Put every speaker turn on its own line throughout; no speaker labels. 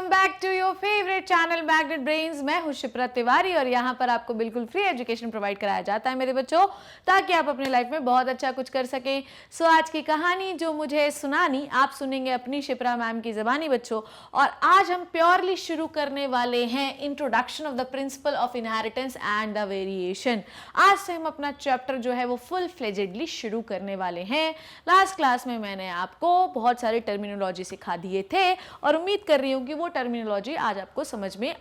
Welcome back to your favourite channel magnet brains. मैं हूं शिप्रा तिवारी और यहाँ पर आपको बिल्कुल फ्री एजुकेशन प्रोवाइड कराया जाता है मेरे बच्चों, ताकि आप अपने लाइफ में बहुत अच्छा कुछ कर सकें। सो आज की कहानी जो मुझे सुनानी आप सुनेंगे अपनी शिप्रा मैम की ज़बानी बच्चों। और आज हम प्योरली शुरू करने वाले हैं introduction of the principle of inheritance and the variation. आज से हम अपना चैप्टर जो है वो फुल फ्लेजेडली शुरू करने वाले हैं। लास्ट क्लास में मैंने आपको बहुत सारे टर्मिनोलॉजी सिखा दिए थे और उम्मीद कर रही हूँ कि वो टर्मिनोलॉजी आज आपको समझ में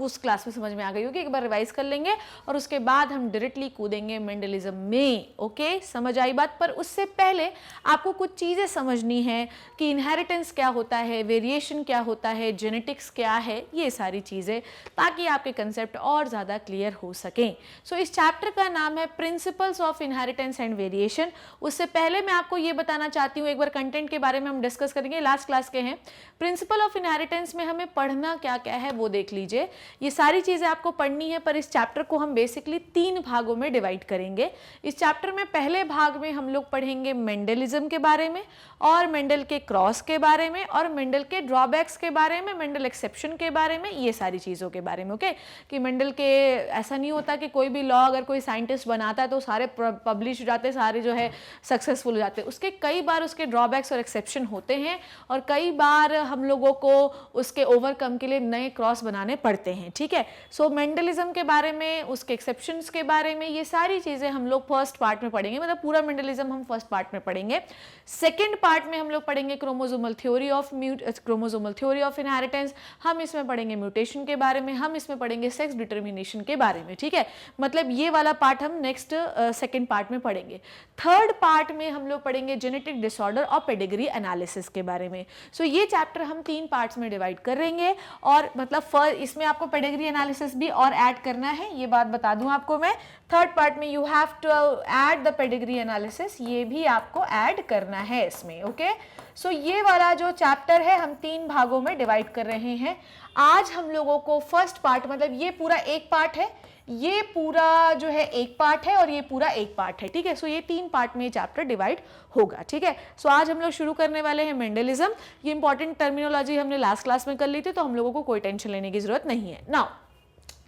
उस क्लास में समझ में आ गई होगी। एक बार रिवाइज कर लेंगे और उसके बाद हम डायरेक्टली कूदेंगे मेंडलिज्म में। ओके, समझ आई बात? पर उससे पहले आपको कुछ चीज़ें समझनी है कि इनहेरिटेंस क्या होता है, वेरिएशन क्या होता है, जेनेटिक्स क्या है, ये सारी चीज़ें, ताकि आपके कंसेप्ट और ज़्यादा क्लियर हो सकें। सो इस चैप्टर का नाम है principles of inheritance and variation. उससे पहले मैं आपको ये बताना चाहती हूँ, एक बार कंटेंट के बारे में हम डिस्कस करेंगे, लास्ट क्लास के हैं। प्रिंसिपल ऑफ इनहेरिटेंस में हमें पढ़ना क्या क्या है वो देख लीजिए। ये सारी चीज़ें आपको पढ़नी है, पर इस चैप्टर को हम बेसिकली 3 भागों में डिवाइड करेंगे। इस चैप्टर में पहले भाग में हम लोग पढ़ेंगे मेंडलिज्म के बारे में और मेंडल के क्रॉस के बारे में और मेंडल के ड्रॉबैक्स के बारे में, मेंडल एक्सेप्शन के बारे में, ये सारी चीज़ों के बारे में। ओके, कि मेंडल के ऐसा नहीं होता कि कोई भी लॉ अगर कोई साइंटिस्ट बनाता है तो सारे पब्लिश हो जाते, सारे जो है सक्सेसफुल हो जाते। उसके कई बार उसके ड्रॉबैक्स और एक्सेप्शन होते हैं और कई बार हम लोगों को उसके ओवरकम के लिए नए क्रॉस बनाने पड़ते हैं। ठीक है, सो मेंडलिज्म के बारे में, उसके एक्सेप्शंस के बारे में, ये सारी चीज़ें हम लोग फर्स्ट पार्ट में पढ़ेंगे। मतलब पूरा मेंडलिज्म हम फर्स्ट पार्ट में पढ़ेंगे। सेकेंड पार्ट में हम लोग पढ़ेंगे क्रोमोसोमल थ्योरी ऑफ इनहेरिटेंस। हम इसमें पढ़ेंगे म्यूटेशन के बारे में, हम इसमें पढ़ेंगे सेक्स डिटर्मिनेशन के बारे में। ठीक है, मतलब ये वाला पार्ट हम नेक्स्ट सेकेंड पार्ट में पढ़ेंगे। थर्ड पार्ट में हम लोग पढ़ेंगे जेनेटिक डिसऑर्डर और पेडिग्री एनालिसिस के बारे में। सो ये चैप्टर हम 3 पार्ट्स में डिवाइड करेंगे और मतलब इसमें आपको पेडिग्री एनालिसिस भी और ऐड करना है, ये बात बता दूं आपको मैं। थर्ड पार्ट में you have to add the pedigree analysis, ये भी आपको ऐड करना है इसमें। ओके, सो ये वाला जो चैप्टर है हम 3 भागों में डिवाइड कर रहे हैं। आज हम लोगों को फर्स्ट पार्ट, मतलब ये पूरा एक पार्ट है, ये पूरा जो है एक पार्ट है और ये पूरा एक पार्ट है। ठीक है, सो ये 3 पार्ट में ये चैप्टर डिवाइड होगा। ठीक है, सो आज हम लोग शुरू करने वाले हैं मेंडलिज्म। ये इंपॉर्टेंट टर्मिनोलॉजी हमने लास्ट क्लास में कर ली थी, तो हम लोगों को कोई टेंशन लेने की जरूरत नहीं है। नाउ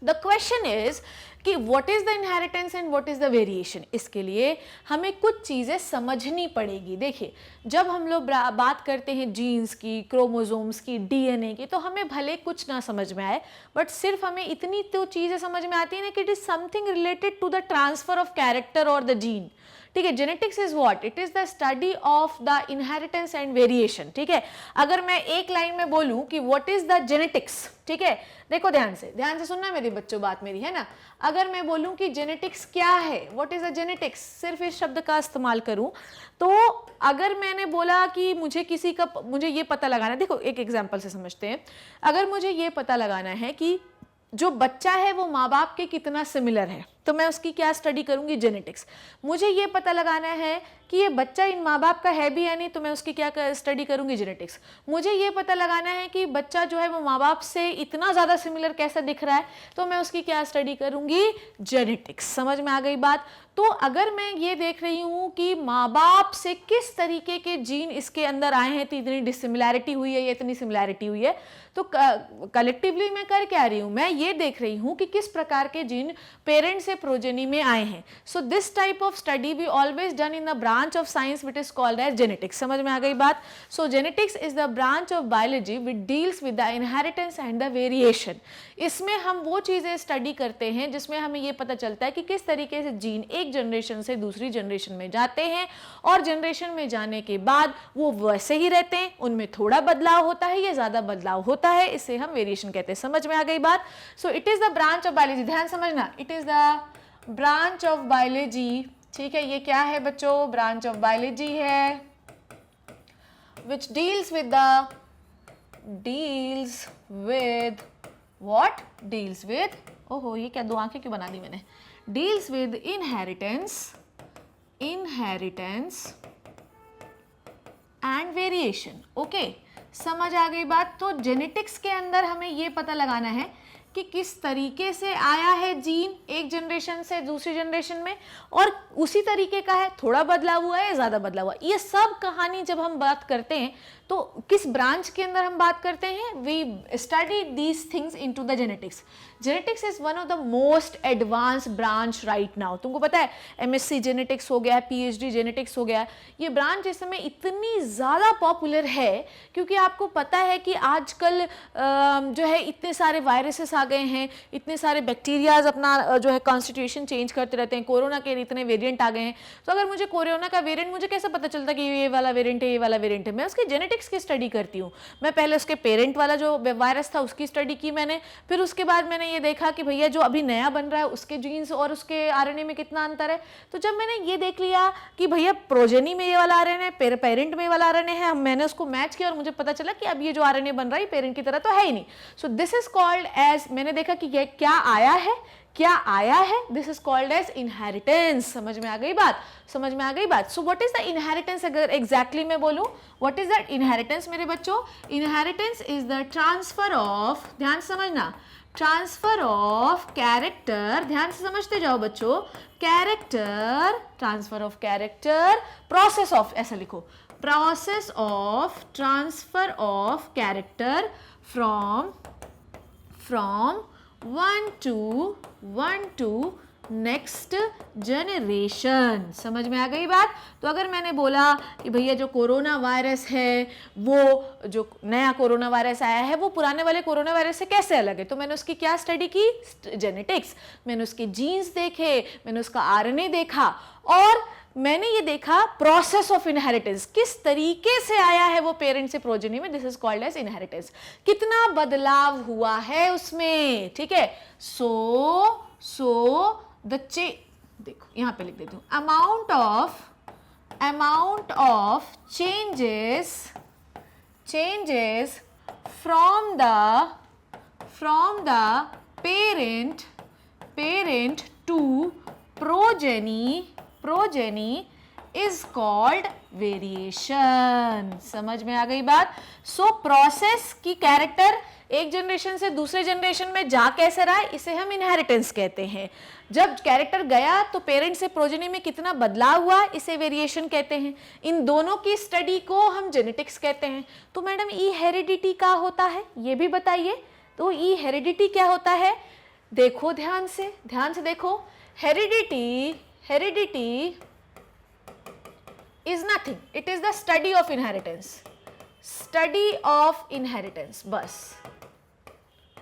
द क्वेश्चन इज कि what is the inheritance and what is the variation. इसके लिए हमें कुछ चीज़ें समझनी पड़ेगी। देखिए, जब हम लोग बात करते हैं जीन्स की, क्रोमोसोम्स की, डीएनए की, तो हमें भले कुछ ना समझ में आए, बट सिर्फ हमें इतनी तो चीज़ें समझ में आती है ना कि it is something related to the transfer of character और द जीन। ठीक है, genetics is what? It is the study of the inheritance and variation. ठीक है, अगर मैं एक लाइन में बोलूं कि व्हाट इज द जेनेटिक्स, ठीक है, देखो ध्यान से सुनना मेरे बच्चों, बात मेरी है ना। अगर मैं बोलूं कि जेनेटिक्स क्या है, व्हाट इज द जेनेटिक्स, सिर्फ इस शब्द का इस्तेमाल करूं, तो अगर मैंने बोला कि मुझे ये पता लगाना है, देखो एक एग्जांपल से समझते हैं। अगर मुझे ये पता लगाना है कि जो बच्चा है वो माँ बाप के कितना सिमिलर है, तो मैं उसकी क्या स्टडी करूंगी? जेनेटिक्स। मुझे ये पता लगाना है कि ये बच्चा इन माँ बाप का है भी या नहीं, तो मैं उसकी क्या स्टडी करूंगी? जेनेटिक्स। मुझे ये पता लगाना है कि बच्चा जो है वो माँ बाप से इतना ज़्यादा सिमिलर कैसे दिख रहा है, तो मैं उसकी क्या स्टडी करूंगी? जेनेटिक्स। समझ में आ गई बात? तो अगर मैं ये देख रही हूँ कि माँ बाप से किस तरीके के जीन इसके अंदर आए हैं, तो इतनी डिसिमिलैरिटी हुई है या इतनी सिमिलैरिटी हुई है, तो कलेक्टिवली मैं कर क्या रही हूँ? मैं ये देख रही हूँ कि किस प्रकार के जीन पेरेंट से प्रोजेनी में आए हैं। So this type of study we always done in the branch of science which is called as genetics. समझ में आ गई बात? So genetics is the branch of biology which deals with the inheritance and the variation. इसमें हम वो चीज़ें study करते हैं जिसमें हमें ये पता चलता है कि किस तरीके से जीन एक जनरेशन से दूसरी जनरेशन में जाते हैं और जनरेशन में जाने के बाद वो वैसे ही रहते हैं, उनमें थोड़ा बदलाव होता है या ज़्यादा बदलाव होता है, इसे हम वेरिएशन कहते हैं। समझ में आ गई बात? So it is the branch of biology, ध्यान समझना, it is the branch of biology. ठीक है, ये क्या है बच्चों? ब्रांच ऑफ बायोलॉजी है विच deals with what? Deals with, ओहो ये क्या 2 आंखें क्यों बना दी मैंने? Deals with inheritance and variation. Okay, समझ आ गई बात? तो जेनेटिक्स के अंदर हमें ये पता लगाना है कि किस तरीके से आया है जीन एक जनरेशन से दूसरी जनरेशन में, और उसी तरीके का है, थोड़ा बदलाव हुआ है या ज़्यादा बदलाव हुआ। ये सब कहानी जब हम बात करते हैं तो किस ब्रांच के अंदर हम बात करते हैं, we study these things into the genetics. Genetics is one of the most advance branch right now. तुमको पता है एमएससी जेनेटिक्स हो गया है, पीएचडी जेनेटिक्स हो गया है। ये ब्रांच इस समय इतनी ज़्यादा पॉपुलर है क्योंकि आपको पता है कि आजकल जो है इतने सारे वायरसेस आ गए हैं, इतने सारे बैक्टीरियाज अपना जो है कॉन्स्टिट्यूशन चेंज करते रहते हैं, कोरोना के इतने वेरिएंट आ गए हैं। तो अगर मुझे कोरोना का वेरिएंट, मुझे कैसे पता चलता कि ये वाला वेरिएंट है, ये वाला वेरिएंट है? मैं उसके जेनेटिक्स की स्टडी करती हूँ। मैं पहले उसके पेरेंट वाला जो वायरस था उसकी स्टडी की मैंने, फिर उसके बाद मैंने ये देखा कि भैया जो अभी नया बन रहा है उसके जीन्स और उसके आरएनए में कितना अंतर है। तो जब मैंने ये देख लिया कि भैया प्रोजेनी में ये वाला आरएनए है, पेरेंट में ये वाला आरएनए है, मैंने उसको मैच किया और मुझे पता चला कि अब ये जो आरएनए बन रहा है पेरेंट की तरह तो है ही नहीं। So this is called as, मैंने देखा कि ये क्या आया है, this is called as inheritance. समझ में आ गई बात? So what is the inheritance? अगर एग्जैक्टली मैं बोलूं, व्हाट इज दैट इनहेरिटेंस मेरे बच्चों? Inheritance is the transfer of, ध्यान से समझना, ट्रांसफर ऑफ कैरेक्टर, ध्यान से समझते जाओ बच्चों, character, transfer of character, process of, ऐसा लिखो, process of transfer of character from one to next generation. समझ में आ गई बात? तो अगर मैंने बोला कि भैया जो कोरोना वायरस है, वो जो नया कोरोना वायरस आया है वो पुराने वाले कोरोना वायरस से कैसे अलग है, तो मैंने उसकी क्या स्टडी की? जेनेटिक्स। मैंने उसके जीन्स देखे, मैंने उसका आरएनए देखा, और मैंने ये देखा प्रोसेस ऑफ इनहेरिटेंस, किस तरीके से आया है वो पेरेंट से प्रोजेनी में, this is called as inheritance. कितना बदलाव हुआ है उसमें, ठीक है। सो देखो यहां पे लिख देती हूं, amount of changes from the parent to progeny is called variation. समझ में आ गई बात? सो प्रोसेस की कैरेक्टर एक जनरेशन से दूसरे जनरेशन में जा कैसे रहा है, इसे हम इनहेरिटेंस कहते हैं। जब कैरेक्टर गया तो पेरेंट से प्रोजेनी में कितना बदलाव हुआ, इसे वेरिएशन कहते हैं। इन दोनों की स्टडी को हम जेनेटिक्स कहते हैं। तो मैडम ई हेरिडिटी क्या होता है ये भी बताइए। तो ई हेरिडिटी क्या होता है? देखो ध्यान से देखो, heredity is nothing, it is the study of inheritance।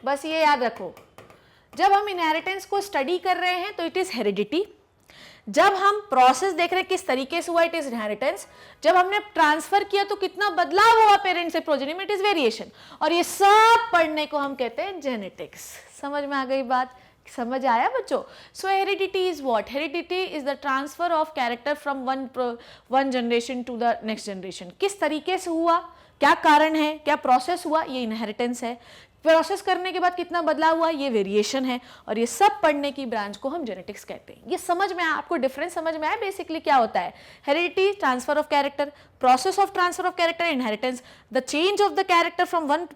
बस ये याद रखो, जब हम इनहेरिटेंस को स्टडी कर रहे हैं तो इट इज हेरिडिटी, जब हम प्रोसेस देख रहे हैं किस तरीके से हुआ इट इज इनहेरिटेंस, जब हमने ट्रांसफर किया तो कितना बदलाव हुआ पेरेंट से प्रोजेनी में इट इज वेरिएशन, और ये सब पढ़ने को हम कहते हैं जेनेटिक्स। समझ में आ गई बात? समझ आया बच्चों? So heredity is what? Heredity is the transfer of character from one generation to the next generation. किस तरीके से हुआ, क्या कारण है, क्या प्रोसेस हुआ, ये इनहेरिटेंस है। प्रोसेस करने के बाद कितना बदलाव हुआ, ये वेरिएशन है। और ये सब पढ़ने की ब्रांच को हम जेनेटिक्स कहते हैं। ये समझ में आया आपको? डिफरेंस समझ में आया? बेसिकली क्या होता है? Heredity, transfer of character, process of transfer of character, inheritance, the change of the character from one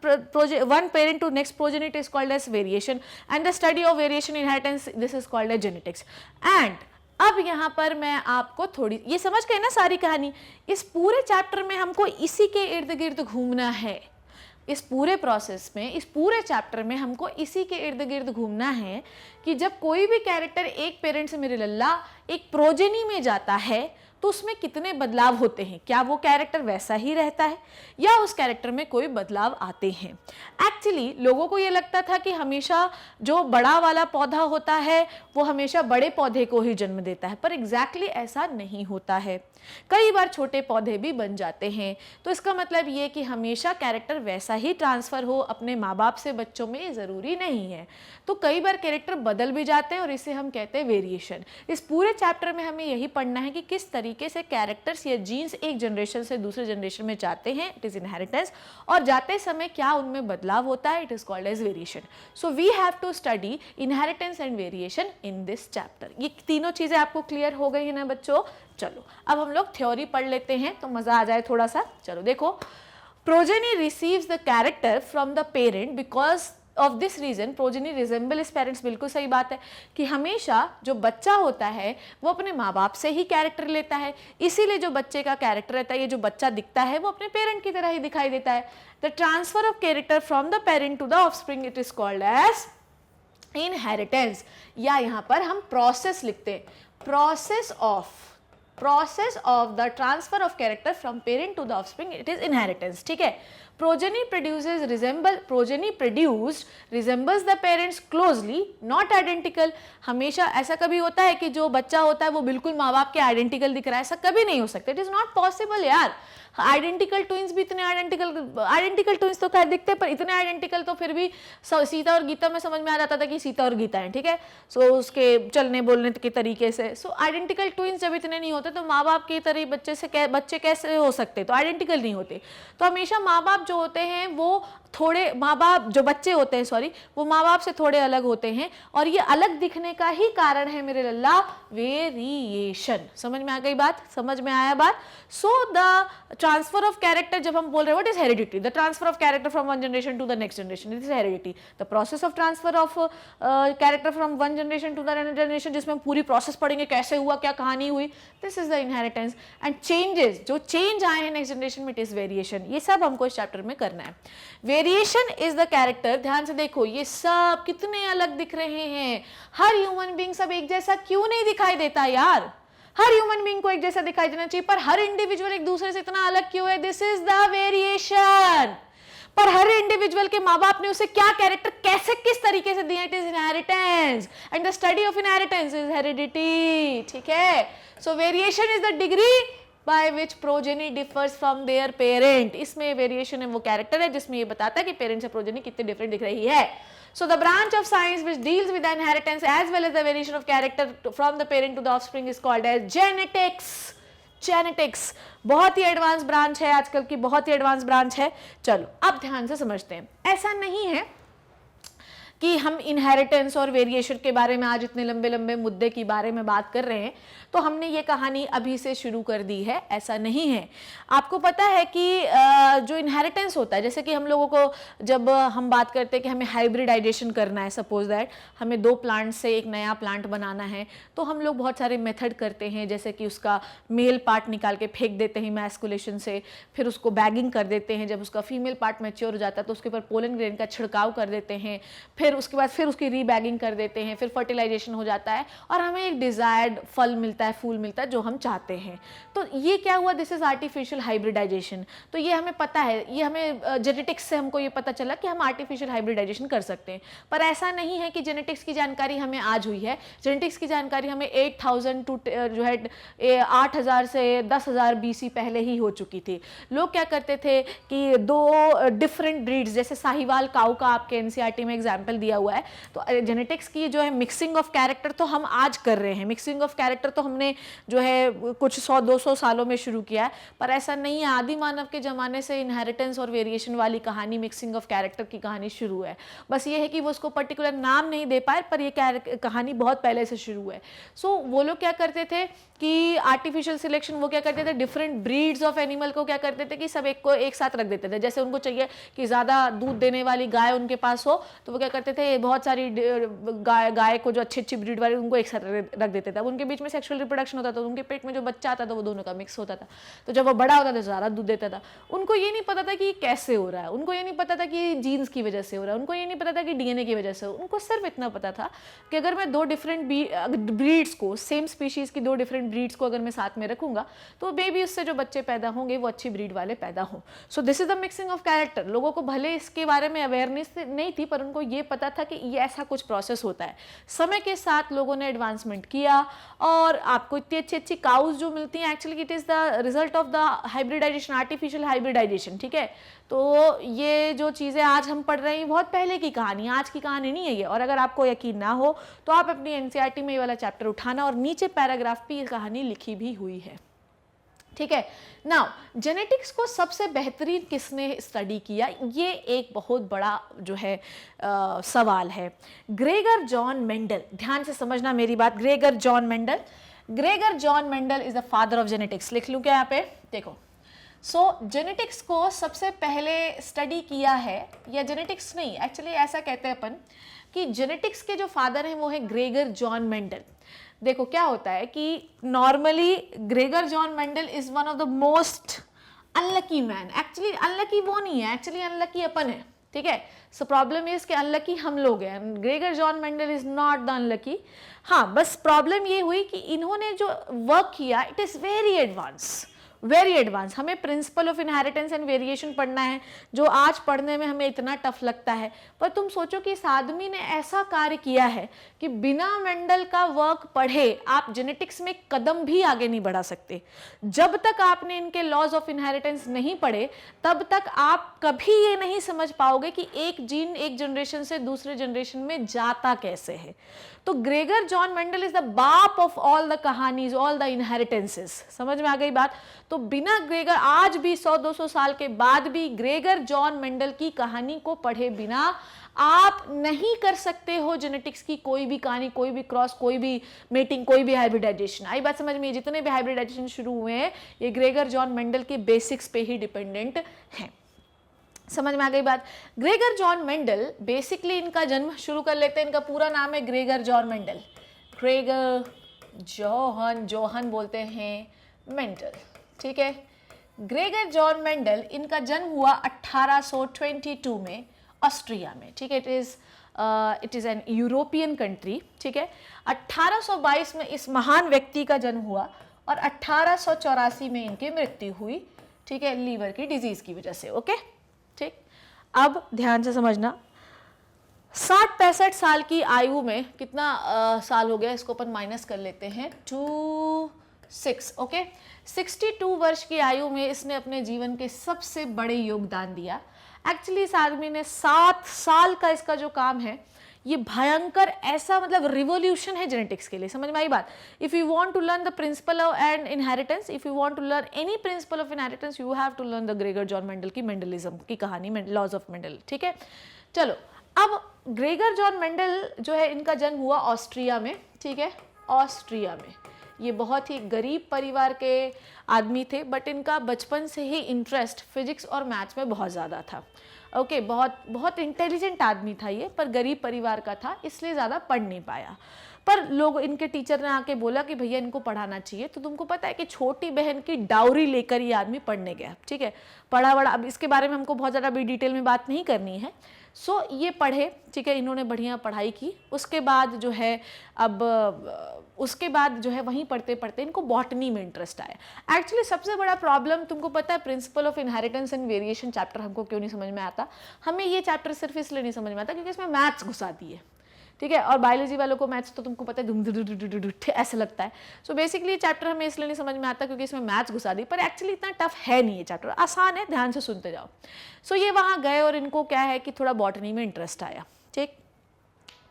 parent to next progeny is called as variation, and the study of variation inheritance, this is called as genetics. And अब यहाँ पर मैं आपको थोड़ी, ये समझ गए ना सारी कहानी? इस पूरे चैप्टर में हमको इसी के इर्द गिर्द घूमना है। इस पूरे प्रोसेस में, इस पूरे चैप्टर में हमको इसी के इर्द गिर्द घूमना है कि जब कोई भी कैरेक्टर एक पेरेंट से मेरे लल्ला एक प्रोजेनी में जाता है तो उसमें कितने बदलाव होते हैं, क्या वो कैरेक्टर वैसा ही रहता है या उस कैरेक्टर में कोई बदलाव आते हैं। एक्चुअली लोगों को ये लगता था कि हमेशा जो बड़ा वाला पौधा होता है वो हमेशा बड़े पौधे को ही जन्म देता है, पर एग्जैक्टली ऐसा नहीं होता है। कई बार छोटे पौधे भी बन जाते हैं। तो इसका मतलब ये कि हमेशा कैरेक्टर वैसा ही ट्रांसफ़र हो अपने माँ बाप से बच्चों में, ये ज़रूरी नहीं है। तो कई बार कैरेक्टर बदल भी जाते हैं और इसे हम कहते हैं वेरिएशन। इस पूरे चैप्टर में हमें यही पढ़ना है कि किस तरीके से कैरेक्टर्स या जीन्स एक जनरेशन से दूसरे जनरेशन में जाते हैं, इट इज़ इनहेरिटेंस, और जाते समय क्या उनमें बदलाव होता है, it is called as variation. So we have to study inheritance and variation in this chapter. ये तीनों चीज़ें आपको क्लियर हो गई है ना बच्चों? चलो अब हम लोग थ्योरी पढ़ लेते हैं तो मज़ा आ जाए थोड़ा सा। चलो देखो, progeny receives the character from the parent because of this reason progeny resemble is parents, बिल्कुल सही बात है कि हमेशा जो बच्चा होता है वो अपने माँ बाप से ही कैरेक्टर लेता है, इसीलिए जो बच्चे का कैरेक्टर रहता है, ये जो बच्चा दिखता है वो अपने पेरेंट की तरह ही दिखाई देता है। The transfer of character from the parent to the offspring it is called as inheritance, या यहाँ पर हम प्रोसेस लिखते हैं, process of the transfer of character from parent to the offspring it is inheritance. ठीक है, progeny produced resembles the parents closely not identical। हमेशा ऐसा कभी होता है कि जो बच्चा होता है वो बिल्कुल माँ बाप के आइडेंटिकल दिख रहा है, ऐसा कभी नहीं हो सकता, इट इज नॉट पॉसिबल यार। आइडेंटिकल ट्विंस भी इतने आइडेंटिकल ट्विंस तो खैर दिखते, पर इतने आइडेंटिकल तो फिर भी सीता और गीता में समझ में आ जाता था कि सीता और गीता है। ठीक है, सो उसके चलने बोलने के तरीके से, सो आइडेंटिकल ट्विंस जब इतने नहीं होते तो माँ बाप की तरह बच्चे कैसे हो सकते, तो आइडेंटिकल नहीं होते। तो हमेशा माँ बाप जो होते हैं वो थोड़े, माँ बाप जो बच्चे होते हैं सॉरी, वो माँ बाप से थोड़े अलग होते हैं, और ये अलग दिखने का ही कारण है मेरे लल्ला वेरिएशन। समझ में आ गई बात, समझ में आया बात। So the transfer of character, जब हम बोल रहे हैं what is heredity, the transfer of character from one generation to the next generation, it is heredity. The process of transfer of character from one generation to the generation, जिसमें हम पूरी process पढ़ेंगे कैसे हुआ, क्या कहानी हुई, this is the inheritance. And changes, जो चेंज आए हैं नेक्स्ट जनरेशन में, इट इज वेरिएशन। ये सब हमको इस चैप्टर में करना है। वेरिएशन इज द कैरेक्टर, ध्यान से देखो ये सब कितने अलग दिख रहे हैं, हर ह्यूमन बीइंग सब एक जैसा क्यों नहीं दिखाई देता यार, हर ह्यूमन बीइंग को एक जैसा दिखाई देना चाहिए, पर हर इंडिविजुअल एक दूसरे से इतना अलग क्यों है, दिस इज द वेरिएशन। पर हर इंडिविजुअल के माँ बाप ने उसे क्या कैरेक्टर कैसे किस तरीके से दिया, it is inheritance, and the study of inheritance is heredity. ठीक है, सो variation is the degree by which progeny differs from their parent। इसमें वेरिएशन है वो कैरेक्टर है जिसमें ये बताता है कि पेरेंट से प्रोजेनी कितने डिफरेंट दिख रही है। So the branch of science which deals with the inheritance as well as the variation of character from the parent to the offspring is called as genetics। Genetics बहुत ही advance branch है, आजकल की बहुत ही advance branch है। चलो अब ध्यान से समझते हैं। ऐसा नहीं है कि हम इनहेरिटेंस और वेरिएशन के बारे में आज इतने लंबे लंबे मुद्दे की बारे में बात कर रहे हैं तो हमने ये कहानी अभी से शुरू कर दी है, ऐसा नहीं है। आपको पता है कि जो इनहेरिटेंस होता है, जैसे कि हम लोगों को जब हम बात करते हैं कि हमें हाइब्रिडाइजेशन करना है, सपोज दैट हमें 2 प्लांट से एक नया प्लांट बनाना है, तो हम लोग बहुत सारे मेथड करते हैं, जैसे कि उसका मेल पार्ट निकाल के फेंक देते हैं मैस्कुलेशन से, फिर उसको बैगिंग कर देते हैं, जब उसका फीमेल पार्ट मैच्योर हो जाता है तो उसके ऊपर पोलन ग्रेन का छिड़काव कर देते हैं, फिर उसके बाद फिर उसकी रीबैगिंग कर देते हैं, फिर फर्टिलाइजेशन हो जाता है और हमें एक डिजायर्ड फल मिलता है, फूल मिलता है जो हम चाहते हैं। तो ये क्या हुआ, दिस इज आर्टिफिशियल हाइब्रिडाइजेशन। तो ये हमें पता है, ये हमें जेनेटिक्स से हमको ये पता चला कि हम आर्टिफिशियल हाइब्रिडाइजेशन कर सकते हैं। पर ऐसा नहीं है कि जेनेटिक्स की जानकारी हमें आज हुई है, जेनेटिक्स की जानकारी हमें 8000 टू जो है 8000 से 10,000 BC पहले ही हो चुकी थी। लोग क्या करते थे कि 2 डिफरेंट ब्रीड्स, जैसे साहिवाल काऊ का आपके एनसीईआरटी में एग्जाम्पल दिया हुआ है, तो जेनेटिक्स की जो है मिक्सिंग ऑफ कैरेक्टर तो हम आज कर रहे हैं, मिक्सिंग ऑफ कैरेक्टर तो हमने जो है कुछ 100-200 सालों में शुरू किया है, पर ऐसा नहीं है। आदि मानव के जमाने से इनहेरिटेंस और वेरिएशन वाली कहानी, मिक्सिंग ऑफ कैरेक्टर की कहानी शुरू है। बस ये है कि वो उसको पर्टिकुलर नाम नहीं दे पाए, पर ये कहानी बहुत पहले से शुरू है। सो वो लोग क्या करते थे कि आर्टिफिशियल सिलेक्शन, वो क्या करते थे, डिफरेंट ब्रीड्स ऑफ एनिमल को क्या करते थे कि सब एक को एक साथ रख देते थे। जैसे उनको चाहिए कि ज़्यादा दूध देने वाली गाय उनके पास हो, तो वो क्या करते थे, बहुत सारी गाय को जो अच्छी ब्रीड वाली उनको एक साथ रख देते थे। अब उनके बीच में सेक्सुअल रिप्रोडक्शन होता था, उनके पेट में जो बच्चा आता था वो दोनों का मिक्स होता था, तो जब वो बड़ा होता था ज़्यादा दूध देता था। उनको ये नहीं पता था कि कैसे हो रहा है, उनको ये नहीं पता था कि जीन्स की वजह से हो रहा है, उनको ये नहीं पता था कि डीएनए की वजह से हो। उनको सिर्फ इतना पता था कि अगर मैं 2 डिफरेंट ब्रीड्स को, सेम स्पीशीज़ की 2 डिफरेंट ब्रीड्स को अगर मैं साथ में रखूंगा तो बेबी उससे जो बच्चे पैदा होंगे वो अच्छी ब्रीड वाले पैदा हों। सो this is the mixing of character. लोगों को भले इसके बारे में अवेयरनेस नहीं थी, पर उनको ये पता था कि ये ऐसा कुछ प्रोसेस होता है। समय के साथ लोगों ने एडवांसमेंट किया और आपको इतनी अच्छी काउज जो मिलती हैं, actually it is the result of the hybridization, artificial hybridization. ठीक है, तो ये जो चीज़ें आज हम पढ़ रहे हैं बहुत पहले की कहानी, आज की कहानी नहीं है ये। और अगर आपको यकीन ना हो तो आप अपनी एनसीईआरटी में ये वाला चैप्टर उठाना, और नीचे पैराग्राफ पे ये कहानी लिखी भी हुई है। ठीक है, नाउ जेनेटिक्स को सबसे बेहतरीन किसने स्टडी किया, ये एक बहुत बड़ा जो है सवाल है। ग्रेगर जॉन मेंडल, ध्यान से समझना मेरी बात। Gregor John Mendel is the father of genetics. लिख लूँ क्या यहाँ पे, देखो सो जेनेटिक्स को सबसे पहले स्टडी किया है, या जेनेटिक्स नहीं, एक्चुअली ऐसा कहते हैं अपन कि जेनेटिक्स के जो फादर हैं वो है ग्रेगर जॉन मेंडल। देखो क्या होता है कि normally Gregor John Mendel is one of the most unlucky man. Actually unlucky वो नहीं है, एक्चुअली अनलकी अपन है, ठीक है। सो प्रॉब्लम इज कि अनलकी हम लोग हैं, Gregor John Mendel is not the unlucky. हाँ, बस प्रॉब्लम ये हुई कि इन्होंने जो वर्क किया it is very advance, very advance. हमें principle of inheritance and variation पढ़ना है, जो आज पढ़ने में हमें इतना टफ लगता है, पर तुम सोचो कि इस आदमी ने ऐसा कार्य किया है कि बिना मेंडल का वर्क पढ़े आप जेनेटिक्स में कदम भी आगे नहीं बढ़ा सकते। जब तक आपने इनके लॉज ऑफ इनहेरिटेंस नहीं पढ़े तब तक आप कभी ये नहीं समझ पाओगे कि एक जीन एक जनरेशन से दूसरे जनरेशन में जाता कैसे है। तो Gregor John Mendel is the बाप ऑफ ऑल द कहानीज, ऑल द इनहेरिटेंसेस। समझ में आ गई बात? तो बिना ग्रेगर, आज भी 100-200 साल के बाद भी ग्रेगर जॉन मेंडल की कहानी को पढ़े बिना आप नहीं कर सकते हो जेनेटिक्स की कोई भी कहानी, कोई भी क्रॉस, कोई भी मेटिंग, कोई भी हाइब्रिडाइजेशन। आई बात समझ में? जितने भी हाइब्रिडाइजेशन शुरू हुए हैं ये ग्रेगर जॉन मेंडल के बेसिक्स पे ही डिपेंडेंट हैं। समझ में आ गई बात? ग्रेगर जॉन मेंडल, बेसिकली इनका जन्म शुरू कर लेते हैं। इनका पूरा नाम है Gregor John Mendel, Gregor Johan बोलते हैं मेंडल, ठीक है। ग्रेगर जॉन मेंडल, इनका जन्म हुआ 1822 में ऑस्ट्रिया में, ठीक है। It is an European country, ठीक है। 1822 में इस महान व्यक्ति का जन्म हुआ और 1884 में इनकी मृत्यु हुई, ठीक है, लीवर की डिजीज की वजह से। ओके, ठीक। अब ध्यान से समझना, 60-65 साल की आयु में कितना साल हो गया, इसको अपन माइनस कर लेते हैं, 26, ओके। 62 वर्ष की आयु में इसने अपने जीवन के सबसे बड़े योगदान दिया। एक्चुअली इस आदमी ने 7 साल का इसका जो काम है ये भयंकर, ऐसा मतलब रिवोल्यूशन है जेनेटिक्स के लिए। समझ में आई बात? If you want to learn the principle of and inheritance, if you want to learn any principle of inheritance, you have to learn the Gregor John Mendel की मेंडलिज्म की कहानी, लॉज ऑफ मेंडल, ठीक है। चलो, अब Gregor John Mendel जो है, इनका जन्म हुआ ऑस्ट्रिया में, ठीक है, ऑस्ट्रिया में। ये बहुत ही गरीब परिवार के आदमी थे, बट इनका बचपन से ही इंटरेस्ट फिजिक्स और मैथ्स में बहुत ज़्यादा था। ओके, बहुत इंटेलिजेंट आदमी था ये, पर गरीब परिवार का था, इसलिए ज़्यादा पढ़ नहीं पाया। पर लोग, इनके टीचर ने आके बोला कि भैया इनको पढ़ाना चाहिए। तो तुमको पता है कि छोटी बहन की डाउरी लेकर ये आदमी पढ़ने गया, ठीक है। पढ़ा बड़ा, अब इसके बारे में हमको बहुत ज़्यादा भी डिटेल में बात नहीं करनी है। सो ये पढ़े, ठीक है, इन्होंने बढ़िया पढ़ाई की। उसके बाद जो है, उसके बाद जो है वहीं पढ़ते पढ़ते इनको बॉटनी में इंटरेस्ट आया। एक्चुअली सबसे बड़ा प्रॉब्लम तुमको पता है, principal of inheritance and variation chapter हमको क्यों नहीं समझ में आता? हमें ये चैप्टर सिर्फ इसलिए नहीं समझ में आता क्योंकि इसमें मैथ्स घुसा दिए, ठीक है। और बायोलॉजी वालों को मैथ्स तो तुमको पता है धुम ऐसा लगता है। सो बेसिकली ये चैप्टर हमें इसलिए नहीं समझ में आता क्योंकि इसमें मैथ्स घुसा दी, पर एक्चुअली इतना टफ है नहीं, ये चैप्टर आसान है, ध्यान से सुनते जाओ। सो ये वहाँ गए और इनको क्या है कि थोड़ा बॉटनी में इंटरेस्ट आया, ठीक।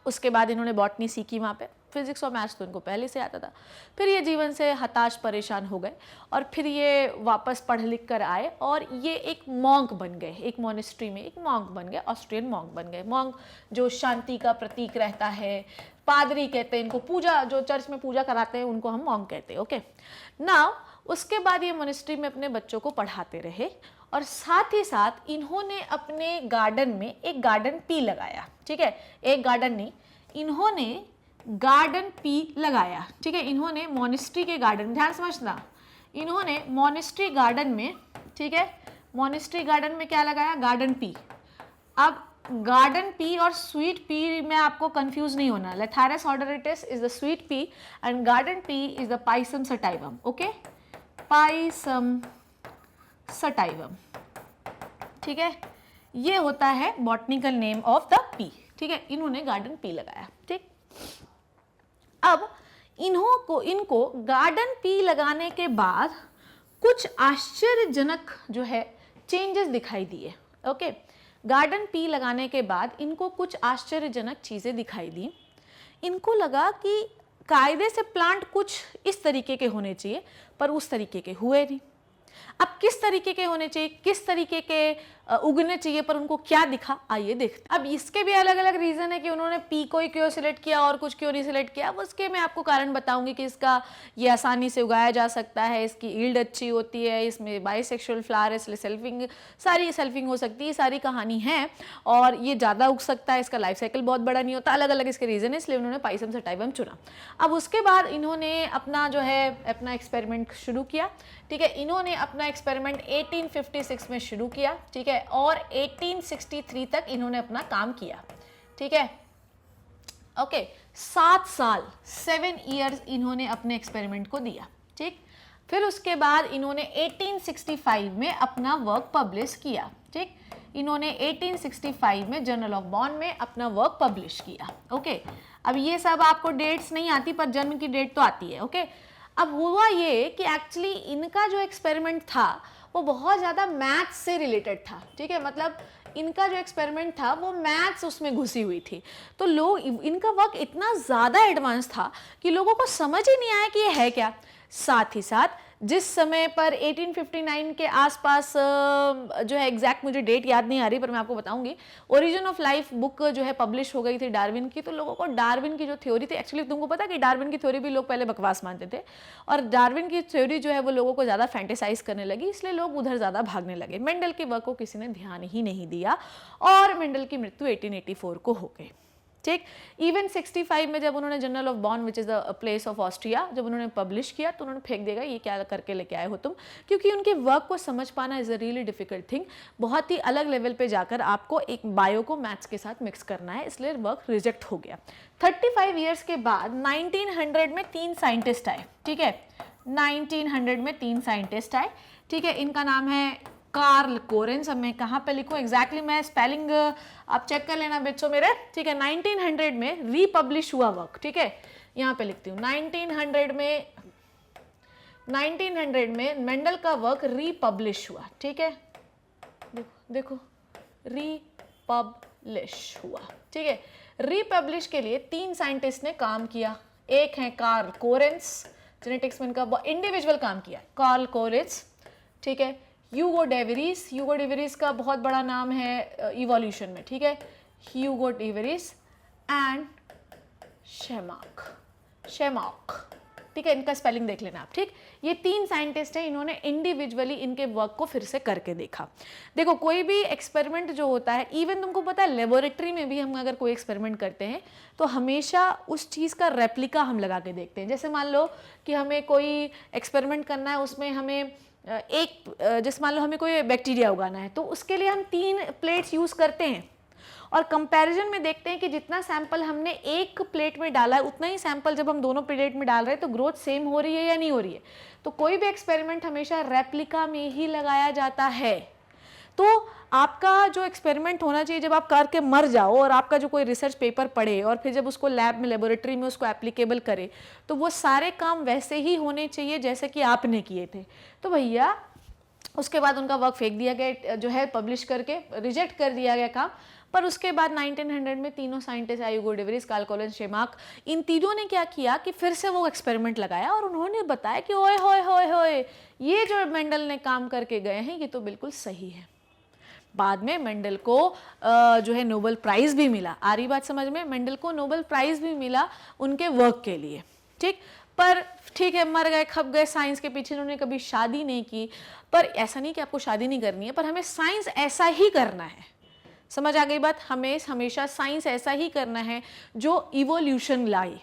उसके बाद इन्होंने बॉटनी सीखी वहाँ पे, फिजिक्स और मैथ्स तो इनको पहले से आता था। फिर ये जीवन से हताश परेशान हो गए और फिर ये वापस पढ़ लिख कर आए और ये एक मॉन्क बन गए, एक मोनेस्ट्री में एक मॉन्क बन गए, ऑस्ट्रियन मॉन्क बन गए। मॉन्क जो शांति का प्रतीक रहता है, पादरी कहते हैं इनको, पूजा जो चर्च में पूजा कराते हैं उनको हम मॉन्क कहते हैं, ओके। नाउ उसके बाद ये मोनेस्ट्री में अपने बच्चों को पढ़ाते रहे और साथ ही साथ इन्होंने अपने गार्डन में एक गार्डन पी लगाया, ठीक है। एक गार्डन नहीं, इन्होंने गार्डन पी लगाया, ठीक है। इन्होंने मोनेस्ट्री के गार्डन, ध्यान समझना, इन्होंने मोनेस्ट्री गार्डन में, ठीक है, मोनेस्ट्री गार्डन में क्या लगाया? Garden pea. अब गार्डन पी और स्वीट पी में आपको कंफ्यूज नहीं होना। Lathyrus odoratus is the sweet pea and garden pea is the Pisum sativum, okay, Pisum sativum, ठीक है। ये होता है botanical name of the pea, ठीक है। इन्होंने गार्डन पी लगाया, ठीक। अब इनको गार्डन पी लगाने के बाद कुछ आश्चर्यजनक जो है चेंजेस दिखाई दिए, ओके। गार्डन पी लगाने के बाद इनको कुछ आश्चर्यजनक चीज़ें दिखाई दी। इनको लगा कि कायदे से प्लांट कुछ इस तरीके के होने चाहिए, पर उस तरीके के हुए नहीं। अब किस तरीके के होने चाहिए, किस तरीके के उगने चाहिए, पर उनको क्या दिखा, आइए देखते हैं। अब इसके भी अलग अलग रीजन है कि उन्होंने पी को ही क्यों सिलेक्ट किया और कुछ क्यों नहीं सिलेक्ट किया। अब उसके मैं आपको कारण बताऊंगी कि इसका ये आसानी से उगाया जा सकता है, इसकी ईल्ड अच्छी होती है, इसमें बाइसेक्सुअल फ्लावर है इसलिए सेल्फिंग, सारी सेल्फिंग हो सकती है, सारी कहानी है, और ये ज़्यादा उग सकता है, इसका लाइफ साइकिल बहुत बड़ा नहीं होता, अलग अलग इसके रीजन है, इसलिए उन्होंने पाइसम सटाइवम चुना। अब उसके बाद इन्होंने अपना जो है अपना एक्सपेरिमेंट शुरू किया, ठीक है। इन्होंने अपना एक्सपेरिमेंट 1856 में शुरू किया, ठीक है, और 1863 तक इन्होंने अपना काम किया, ठीक है। ओके, 7 साल 7 ईयर्स इन्होंने अपने एक्सपेरिमेंट को दिया, ठीक। फिर उसके बाद इन्होंने 1865 में अपना वर्क पब्लिश किया, ठीक। इन्होंने 1865 में जर्नल ऑफ बॉर्न में अपना वर्क पब्लिश किया, ओके। अब ये सब आपको डेट्स नहीं आती, पर जन्म की डेट तो आती है, ओके। अब हुआ ये कि एक्चुअली इनका जो एक्सपेरिमेंट था वो बहुत ज़्यादा मैथ्स से रिलेटेड था, ठीक है। मतलब इनका जो एक्सपेरिमेंट था वो मैथ्स उसमें घुसी हुई थी, तो लोग, इनका वर्क इतना ज़्यादा एडवांस था कि लोगों को समझ ही नहीं आया कि ये है क्या। साथ ही साथ जिस समय पर 1859 के आसपास जो है, एग्जैक्ट मुझे डेट याद नहीं आ रही पर मैं आपको बताऊंगी, ओरिजिन ऑफ लाइफ बुक जो है पब्लिश हो गई थी डार्विन की, तो लोगों को डार्विन की जो थ्योरी थी, एक्चुअली तुमको पता है कि डार्विन की थ्योरी भी लोग पहले बकवास मानते थे, और डार्विन की थ्योरी जो है वो लोगों को ज़्यादा फैंटेसाइज करने लगी, इसलिए लोग उधर ज़्यादा भागने लगे। मेंडल के वर्क को किसी ने ध्यान ही नहीं दिया और मेंडल की मृत्यु 1884 को हो गई, ठीक। इवन 65 में जब उन्होंने journal of born which is the place of Austria जब उन्होंने पब्लिश किया, तो उन्होंने फेंक देगा, ये क्या करके लेके आए हो तुम, क्योंकि उनके वर्क को समझ पाना is a really difficult thing. बहुत ही अलग लेवल पे जाकर आपको एक बायो को मैथ्स के साथ मिक्स करना है, इसलिए वर्क रिजेक्ट हो गया। 35 ईयर्स के बाद 1900 में 3 साइंटिस्ट आए, ठीक है। 1900 में 3 साइंटिस्ट आए, ठीक है। इनका नाम है कार्ल कोरेंस। अब मैं कहाँ पे लिखूँ एग्जैक्टली, मैं स्पेलिंग आप चेक कर लेना बच्चों मेरे, ठीक है। 1900 में रीपब्लिश हुआ वर्क, ठीक है, यहाँ पे लिखती हूँ 1900 में मेंडल का वर्क रीपब्लिश हुआ, ठीक है। देखो रीपब्लिश हुआ, ठीक है। रीपब्लिश के लिए 3 साइंटिस्ट ने काम किया, एक है कार्ल कोरेंस, जेनेटिक्स में इनका इंडिविजुअल काम किया, कार्ल कोरेंस, ठीक है। ह्यूगो डेवरीज का बहुत बड़ा नाम है इवोल्यूशन में, ठीक है, ह्यूगो डेवरीज एंड शेमाक, ठीक है। इनका स्पेलिंग देख लेना आप, ठीक। ये 3 साइंटिस्ट हैं, इन्होंने इंडिविजुअली इनके वर्क को फिर से करके देखा। देखो कोई भी एक्सपेरिमेंट जो होता है, इवन तुमको पता है लेबोरेटरी में भी हम अगर कोई एक्सपेरिमेंट करते हैं तो हमेशा उस चीज़ का रेप्लिका हम लगा के देखते हैं। जैसे मान लो कि हमें कोई एक्सपेरिमेंट करना है, उसमें हमें जैसे मान लो हमें कोई बैक्टीरिया उगाना है, तो उसके लिए हम 3 प्लेट्स यूज़ करते हैं और कंपैरिजन में देखते हैं कि जितना सैंपल हमने एक प्लेट में डाला है उतना ही सैंपल जब हम दोनों प्लेट में डाल रहे हैं तो ग्रोथ सेम हो रही है या नहीं हो रही है। तो कोई भी एक्सपेरिमेंट हमेशा रेप्लिका में ही लगाया जाता है। तो आपका जो एक्सपेरिमेंट होना चाहिए, जब आप करके मर जाओ और आपका जो कोई रिसर्च पेपर पढ़े और फिर जब उसको लैब में, लेबोरेटरी में उसको एप्लीकेबल करे, तो वो सारे काम वैसे ही होने चाहिए जैसे कि आपने किए थे। तो भैया उसके बाद उनका वर्क फेंक दिया गया, जो है पब्लिश करके रिजेक्ट कर दिया गया काम। पर उसके बाद 1900 में तीनों साइंटिस्ट, ह्यूगो डेवरीज, कार्ल कोरेंस, शेमाक, इन तीनों ने क्या किया कि फिर से वो एक्सपेरिमेंट लगाया और उन्होंने बताया कि ओए होए होए होए, ये जो मेंडल ने काम करके गए हैं ये तो बिल्कुल सही है। बाद में मेंडल को जो है नोबेल प्राइज़ भी मिला। आ रही बात समझ में? मेंडल को नोबेल प्राइज़ भी मिला उनके वर्क के लिए, ठीक। पर ठीक है, मर गए, खप गए साइंस के पीछे, उन्होंने कभी शादी नहीं की। पर ऐसा नहीं कि आपको शादी नहीं करनी है, पर हमें साइंस ऐसा ही करना है। समझ आ गई बात? हमें हमेशा साइंस ऐसा ही करना है जो इवोल्यूशन लाए।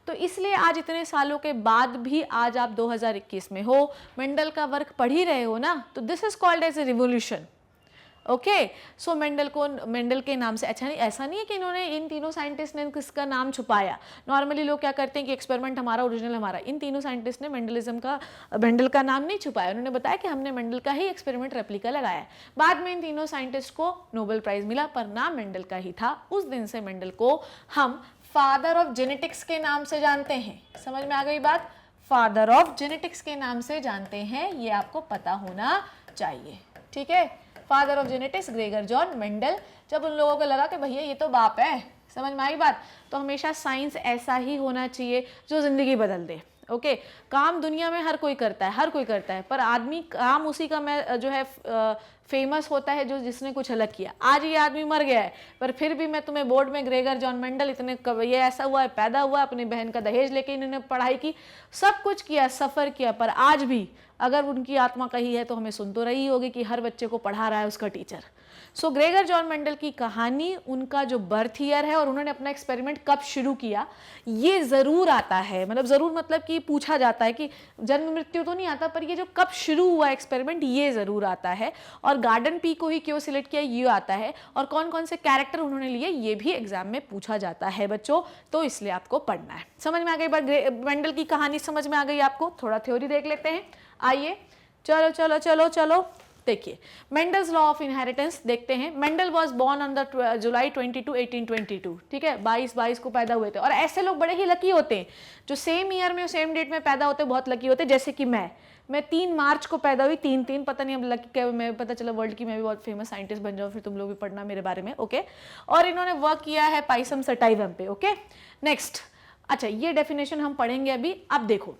तो इसलिए आज इतने सालों के बाद भी आज आप 2021 में हो, मेंडल का वर्क पढ़ ही रहे हो ना, तो this is called as a revolution. Okay, so Mendel के नाम से, अच्छा नहीं, ऐसा नहीं है कि इन्होंने, इन तीनों साइंटिस्ट ने किसका नाम छुपाया। नॉर्मली लोग क्या करते हैं कि एक्सपेरिमेंट हमारा, ओरिजिनल हमारा। इन तीनों साइंटिस्ट ने मेंडल का नाम नहीं छुपाया। उन्होंने बताया कि हमने मेंडल का ही एक्सपेरिमेंट रेप्लिका लगाया है। बाद में इन तीनों साइंटिस्ट को नोबेल प्राइज मिला, पर नाम मेंडल का ही था। उस दिन से मेंडल को हम फादर ऑफ जेनेटिक्स के नाम से जानते हैं। समझ में आ गई बात? फादर ऑफ जेनेटिक्स के नाम से जानते हैं, ये आपको पता होना चाहिए, ठीक है। Father of genetics Gregor John Mendel. जब उन लोगों को लगा कि भैया ये तो बाप है, समझ में आई बात, तो हमेशा साइंस ऐसा ही होना चाहिए जो ज़िंदगी बदल दे। ओके काम दुनिया में हर कोई करता है, हर कोई करता है, पर आदमी काम उसी का मैं जो है फेमस होता है जो जिसने कुछ अलग किया। आज ये आदमी मर गया है, पर फिर भी मैं तुम्हें बोर्ड में ग्रेगर जॉन मेंडल इतने ये ऐसा हुआ है, पैदा हुआ, अपनी बहन का दहेज लेके इन्होंने पढ़ाई की, सब कुछ किया, सफ़र किया, पर आज भी अगर उनकी आत्मा कही है तो हमें सुन तो रही होगी कि हर बच्चे को पढ़ा रहा है उसका टीचर। सो ग्रेगर जॉन मेंडल की कहानी, उनका जो बर्थ ईयर है और उन्होंने अपना एक्सपेरिमेंट कब शुरू किया, ये ज़रूर आता है, मतलब ज़रूर मतलब कि पूछा जाता है कि जन्म मृत्यु तो नहीं आता, पर ये जो कब शुरू हुआ एक्सपेरिमेंट ये ज़रूर आता है। और गार्डन पी को ही क्यों सिलेक्ट किया ये आता है, और कौन कौन से कैरेक्टर उन्होंने लिए ये भी एग्जाम में पूछा जाता है बच्चों, तो इसलिए आपको पढ़ना है। समझ में आ गई बात, मेंडल की कहानी समझ में आ गई आपको? थोड़ा थ्योरी देख लेते हैं, आइए चलो चलो चलो चलो। देखिए मेंडल्स लॉ ऑफ इनहेरिटेंस देखते हैं। Mendel was born on the July 22, 1822, ठीक है, 22 को पैदा हुए थे। और ऐसे लोग बड़े ही लकी होते हैं जो सेम ईयर में सेम डेट में पैदा होते हैं, बहुत लकी होते हैं। जैसे कि मैं 3 मार्च को पैदा हुई, 3 पता नहीं अब लकी क्या, मैं पता चला वर्ल्ड की मैं भी बहुत फेमस साइंटिस्ट बन जाऊँ, फिर तुम लोग भी पढ़ना मेरे बारे में, ओके। और इन्होंने वर्क किया है पाइसम सटाइवम पे, ओके। नेक्स्ट, अच्छा ये डेफिनेशन हम पढ़ेंगे अभी। अब देखो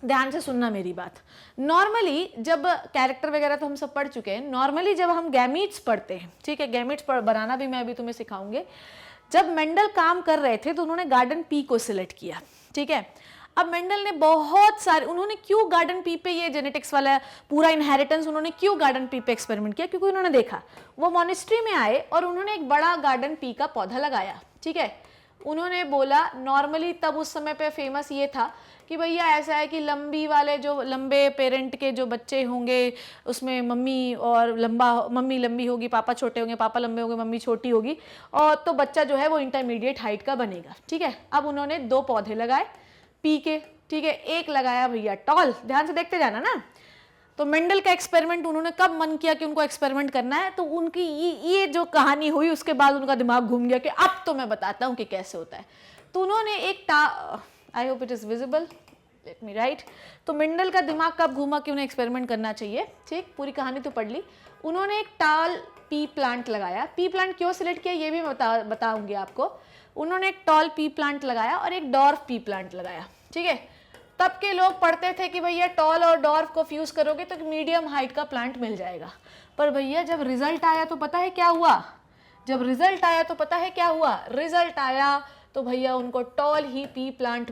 ध्यान से सुनना मेरी बात। नॉर्मली जब कैरेक्टर वगैरह तो हम सब पढ़ चुके हैं, नॉर्मली जब हम गैमीट्स पढ़ते हैं, ठीक है, गैमीट्स बनाना भी मैं अभी तुम्हें सिखाऊंगी। जब मेंडल काम कर रहे थे तो उन्होंने गार्डन पी को सिलेक्ट किया, ठीक है। अब मेंडल ने बहुत सारे, उन्होंने क्यों गार्डन पी पे ये जेनेटिक्स वाला पूरा इनहेरिटेंस उन्होंने क्यों गार्डन पी पे एक्सपेरिमेंट किया, क्योंकि उन्होंने देखा, वो मॉनेस्ट्री में आए और उन्होंने एक बड़ा गार्डन पी का पौधा लगाया, ठीक है। उन्होंने बोला, नॉर्मली तब उस समय पे फेमस ये था कि भैया ऐसा है कि लंबी वाले जो लंबे पेरेंट के जो बच्चे होंगे उसमें मम्मी और मम्मी लंबी होगी, पापा छोटे होंगे, पापा लंबे होंगे, मम्मी छोटी होगी, और तो बच्चा जो है वो इंटरमीडिएट हाइट का बनेगा, ठीक है। अब उन्होंने 2 पौधे लगाए पी के, ठीक है, एक लगाया भैया टॉल, ध्यान से देखते जाना ना। तो मेंडल का एक्सपेरिमेंट उन्होंने कब मन किया कि उनको एक्सपेरिमेंट करना है, तो उनकी ये जो कहानी हुई उसके बाद उनका दिमाग घूम गया कि अब तो मैं बताता हूँ कि कैसे होता है। तो उन्होंने एक I hope it is visible, let me right. तो मेंडल का दिमाग कब घूमा कि उन्हें एक्सपेरिमेंट करना चाहिए, ठीक, पूरी कहानी तो पढ़ ली। उन्होंने एक टाल पी प्लांट लगाया। पी प्लांट क्यों सिलेक्ट किया ये भी बताऊंगी आपको। उन्होंने एक टॉल पी प्लांट लगाया और एक डॉर्फ पी प्लांट लगाया, ठीक है। तब के लोग पढ़ते थे कि भैया टॉल और डॉर्फ को फ्यूज करोगे तो मीडियम हाइट का प्लांट मिल जाएगा, पर भैया जब रिजल्ट आया तो पता है क्या हुआ, रिजल्ट आया तो भैया उनको टॉल ही पी प्लांट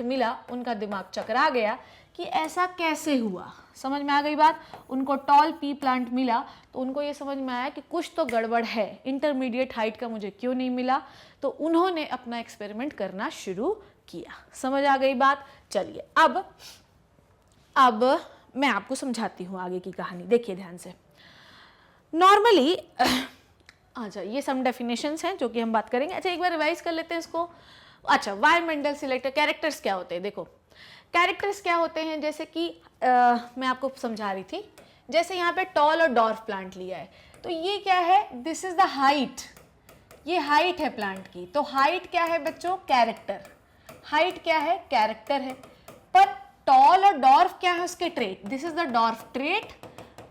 मिला, उनका दिमाग चकरा गया कि ऐसा कैसे हुआ। समझ में आ गई बात? उनको टॉल पी प्लांट मिला तो उनको ये समझ में आया कि कुछ तो गड़बड़ है, इंटरमीडिएट हाइट का मुझे क्यों नहीं मिला, तो उन्होंने अपना एक्सपेरिमेंट करना शुरू किया। समझ आ गई बात? चलिए अब मैं आपको समझाती हूँ आगे की कहानी, देखिए ध्यान से। नॉर्मली अच्छा ये सम डेफिनेशंस हैं जो कि हम बात करेंगे। अच्छा एक बार रिवाइज कर लेते हैं इसको। अच्छा वाई मेंडल सिलेक्टेड कैरेक्टर्स क्या होते हैं, देखो कैरेक्टर्स क्या होते हैं, जैसे कि मैं आपको समझा रही थी, जैसे यहाँ पे टॉल और डॉर्फ प्लांट लिया है, तो ये क्या है, दिस इज द हाइट, ये हाइट है प्लांट की। तो हाइट क्या है बच्चों, कैरेक्टर, हाइट क्या है, कैरेक्टर है। पर टॉल और डॉर्फ क्या है, उसके trait, this is the dwarf trait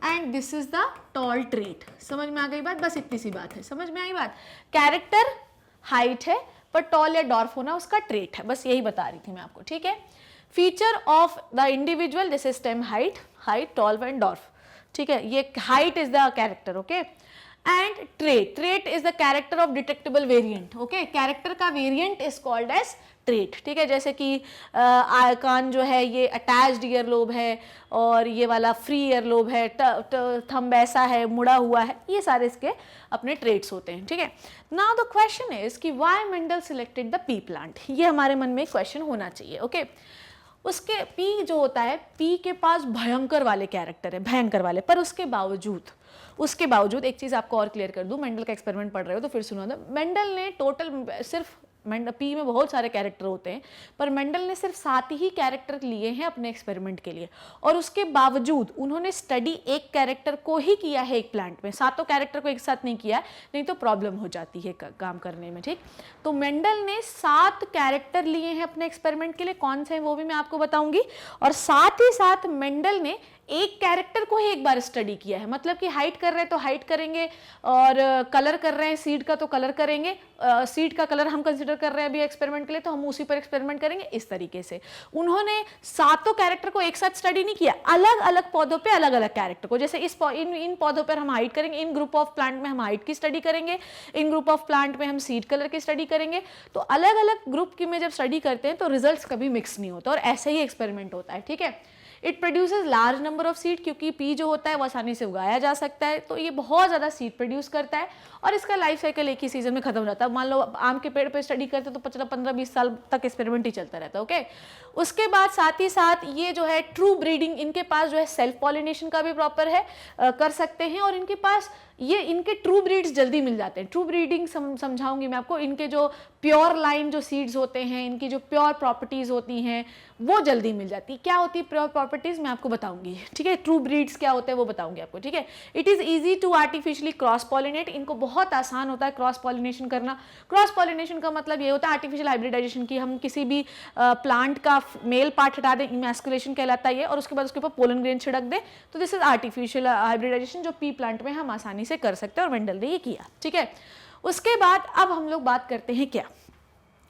and this is the tall trait. समझ में आ गई बात? बस इतनी सी बात है, समझ में आई बात? कैरेक्टर हाइट है पर टॉल या डॉर्फ होना उसका ट्रेट है, बस यही बता रही थी मैं आपको, ठीक है। Feature of the individual, this is stem height tall and dwarf, ठीक है, ये height is the character, okay. And trait is the character of detectable variant, okay, character का variant is called as trait, ठीक है। जैसे कि कान जो है ये अटैच्ड ईयर लोब है और ये वाला फ्री ईयर लोब है, थंब ऐसा है, मुड़ा हुआ है, ये सारे इसके अपने ट्रेट्स होते हैं, ठीक है। नाउ द क्वेश्चन इज कि why Mendel selected the pea plant, ये हमारे मन में क्वेश्चन होना चाहिए, ओके। उसके पी जो होता है, पी के पास भयंकर वाले कैरेक्टर है, भयंकर वाले, पर उसके बावजूद एक चीज़ आपको और क्लियर कर दूं, मेंडल का एक्सपेरिमेंट पढ़ रहे हो तो फिर सुनो, मेंडल ने टोटल सिर्फ पी में बहुत सारे कैरेक्टर होते हैं, पर मेंडल ने सिर्फ 7 ही कैरेक्टर लिए हैं अपने एक्सपेरिमेंट के लिए, और उसके बावजूद उन्होंने स्टडी एक कैरेक्टर को ही किया है एक प्लांट में, 7 कैरेक्टर को एक साथ नहीं किया, नहीं तो प्रॉब्लम हो जाती है काम करने में, ठीक। तो मेंडल ने 7 कैरेक्टर लिए हैं अपने एक्सपेरिमेंट के लिए, कौन से हैं वो भी मैं आपको बताऊंगी, और साथ ही साथ मेंडल ने एक कैरेक्टर को ही एक बार स्टडी किया है, मतलब कि हाइट कर रहे हैं तो हाइट करेंगे, और कलर कर रहे हैं सीड का तो कलर करेंगे, सीड का कलर हम कंसिडर कर रहे हैं अभी एक्सपेरिमेंट के लिए तो हम उसी पर एक्सपेरिमेंट करेंगे। इस तरीके से उन्होंने सातों कैरेक्टर को एक साथ स्टडी नहीं किया, अलग अलग पौधों पे अलग अलग कैरेक्टर को, जैसे इन पौधों पर हम हाइट करेंगे, इन ग्रुप ऑफ प्लांट में हम हाइट की स्टडी करेंगे, इन ग्रुप ऑफ प्लांट में हम सीड कलर की स्टडी करेंगे। तो अलग अलग ग्रुप की में जब स्टडी करते हैं तो रिजल्ट्स कभी मिक्स नहीं होता, और ऐसे ही एक्सपेरिमेंट होता है, ठीक है। It produces large number of seed, क्योंकि पी जो होता है वो आसानी से उगाया जा सकता है, तो ये बहुत ज़्यादा सीड प्रोड्यूस करता है, और इसका लाइफ साइकिल एक ही सीजन में खत्म हो जाता है। मान लो आम के पेड़ पे स्टडी करते तो 15-20 साल तक एक्सपेरिमेंट ही चलता रहता है, ओके। उसके बाद साथ ही साथ ये जो है ट्रू ब्रीडिंग, इनके पास जो है सेल्फ पॉलिनेशन का भी प्रॉपर है, कर सकते हैं, और इनके पास ये इनके ट्रू ब्रीड्स जल्दी मिल जाते हैं। ट्रू ब्रीडिंग समझाऊंगी मैं आपको, इनके जो प्योर लाइन जो सीड्स होते हैं, इनकी जो प्योर प्रॉपर्टीज़ होती हैं वो जल्दी मिल जाती है। क्या होती है प्योर प्रॉपर्टीज़ मैं आपको बताऊंगी, ठीक है। ट्रू ब्रीड्स क्या होते हैं वो बताऊंगी आपको, ठीक है। It is easy to artificially cross pollinate, इनको बहुत आसान होता है क्रॉस पॉलिनेशन करना। क्रॉस पॉलिनेशन का मतलब ये होता है आर्टिफिशियल हाइब्रिडाइजेशन की, हम किसी भी प्लांट का मेल पार्ट हटा दें, इमैस्कुलेशन कहलाता है ये, और उसके बाद उसके ऊपर पोलन ग्रेन छिड़क दें, तो दिस इज आर्टिफिशियल हाइब्रिडाइजेशन जो पी प्लांट में हम आसानी से कर सकते हैं, और मेंडल ने ये किया, ठीक है। उसके बाद अब हम लोग बात करते हैं क्या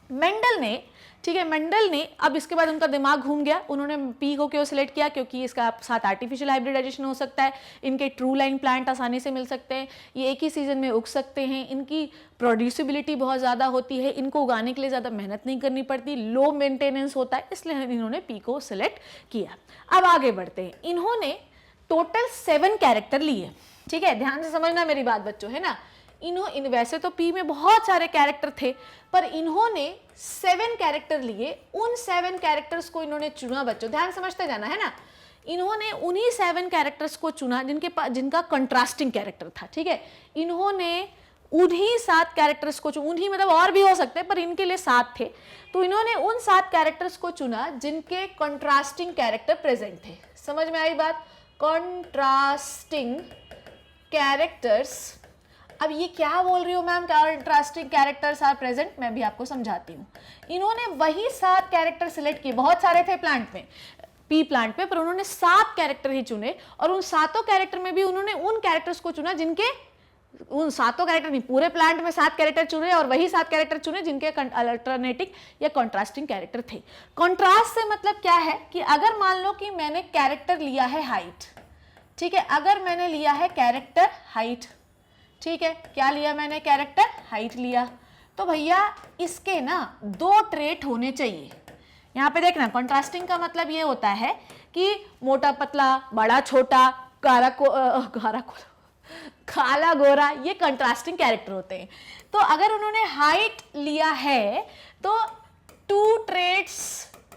मेंडल ने, ठीक है। मेंडल ने अब इसके बाद उनका दिमाग घूम गया, उन्होंने पी को क्यों सिलेक्ट किया, क्योंकि इसका साथ आर्टिफिशियल हाइब्रिडाइजेशन हो सकता है, इनके ट्रू लाइन प्लांट आसानी से मिल सकते हैं, ये एक ही सीजन में उग सकते हैं, इनकी प्रोड्यूसिबिलिटी बहुत ज़्यादा होती है, इनको उगाने के लिए ज़्यादा मेहनत नहीं करनी पड़ती, लो मेंटेनेंस होता है, इसलिए इन्होंने पी को सिलेक्ट किया। अब आगे बढ़ते हैं, इन्होंने टोटल 7 कैरेक्टर लिए, ठीक है। ध्यान से समझना मेरी बात बच्चों, है ना। वैसे तो पी में बहुत सारे कैरेक्टर थे, पर इन्होंने 7 कैरेक्टर लिए। उन 7 कैरेक्टर्स को इन्होंने चुना, बच्चों ध्यान समझते जाना, है ना। इन्होंने उन्हीं 7 कैरेक्टर्स को चुना जिनका कंट्रास्टिंग कैरेक्टर था, ठीक है। इन्होंने उन्हीं 7 कैरेक्टर्स को चुना, उन्हीं मतलब और भी हो सकते हैं, पर इनके लिए 7 थे, तो इन्होंने उन 7 कैरेक्टर्स को चुना जिनके कंट्रास्टिंग कैरेक्टर प्रेजेंट थे। समझ में आई बात, कंट्रास्टिंग कैरेक्टर्स। अब ये क्या बोल रही हूँ ma'am, contrasting characters are present, मैं भी आपको समझाती हूँ। इन्होंने वही 7 कैरेक्टर सिलेक्ट किए, बहुत सारे थे प्लांट में, पी प्लांट में, पर उन्होंने 7 कैरेक्टर ही चुने, और उन 7 कैरेक्टर में भी उन्होंने उन कैरेक्टर्स को चुना जिनके, उन 7 कैरेक्टर नहीं, पूरे प्लांट में 7 कैरेक्टर चुने, और वही 7 कैरेक्टर चुने जिनके अल्टरनेटिंग या कॉन्ट्रास्टिंग कैरेक्टर थे। कॉन्ट्रास्ट से मतलब क्या है कि अगर मान लो कि मैंने कैरेक्टर लिया है हाइट, ठीक है, अगर मैंने लिया है कैरेक्टर हाइट, ठीक है, क्या लिया मैंने, कैरेक्टर हाइट लिया, तो भैया इसके ना 2 ट्रेट होने चाहिए। यहाँ पे देखना, कॉन्ट्रास्टिंग का मतलब ये होता है कि मोटा पतला, बड़ा छोटा, काला गोरा, ये कंट्रास्टिंग कैरेक्टर होते हैं। तो अगर उन्होंने हाइट लिया है तो 2 ट्रेट्स,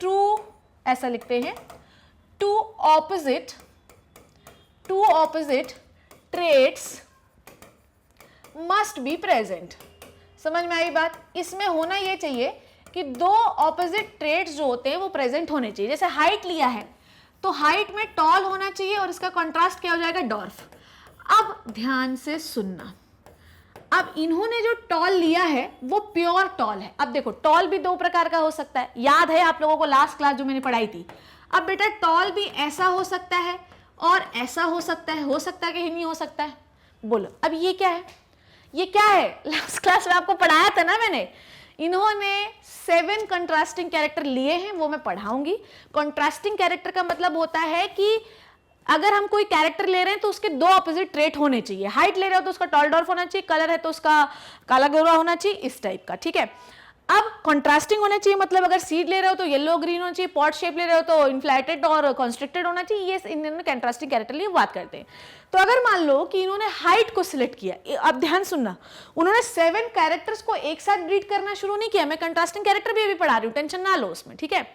ट्रू ऐसा लिखते हैं, 2 opposite traits must be present. समझ में आई बात। इसमें होना ये चाहिए कि 2 ऑपोजिट ट्रेट्स जो होते हैं वो प्रेजेंट होने चाहिए। जैसे हाइट लिया है तो हाइट में टॉल होना चाहिए, और इसका कॉन्ट्रास्ट क्या हो जाएगा, डॉर्फ। अब ध्यान से सुनना, अब इन्होंने जो टॉल लिया है वो प्योर टॉल है। अब देखो, टॉल भी 2 प्रकार का हो सकता है, याद है आप लोगों को लास्ट क्लास जो मैंने पढ़ाई थी। अब बेटा टॉल भी ऐसा हो सकता है और ऐसा हो सकता है कि नहीं हो सकता है, बोलो। अब ये क्या है, ये क्या है, लास्ट क्लास में आपको पढ़ाया था ना मैंने। इन्होंने 7 कंट्रास्टिंग कैरेक्टर लिए हैं, वो मैं पढ़ाऊंगी। कंट्रास्टिंग कैरेक्टर का मतलब होता है कि अगर हम कोई कैरेक्टर ले रहे हैं तो उसके 2 ऑपोजिट ट्रेट होने चाहिए। हाइट ले रहे हो तो उसका टॉल डॉर्फ होना चाहिए, कलर है तो उसका काला गोरा होना चाहिए, इस टाइप का, ठीक है। अब कंट्रास्टिंग होना चाहिए मतलब अगर सीड ले रहे हो तो येलो ग्रीन होना चाहिए, पॉट शेप ले रहे हो तो इन्फ्लेटेड और कॉन्स्ट्रिक्टेड होना चाहिए। ये इन्होंने कंट्रास्टिंग कैरेक्टर लिए बात करते हैं। तो अगर मान लो कि इन्होंने हाइट को सिलेक्ट किया, अब ध्यान सुनना, उन्होंने 7 कैरेक्टर्स को एक साथ ब्रीड करना शुरू नहीं किया। मैं कंट्रास्टिंग कैरेक्टर भी अभी पढ़ा रही हूँ, टेंशन ना लो उसमें, ठीक है।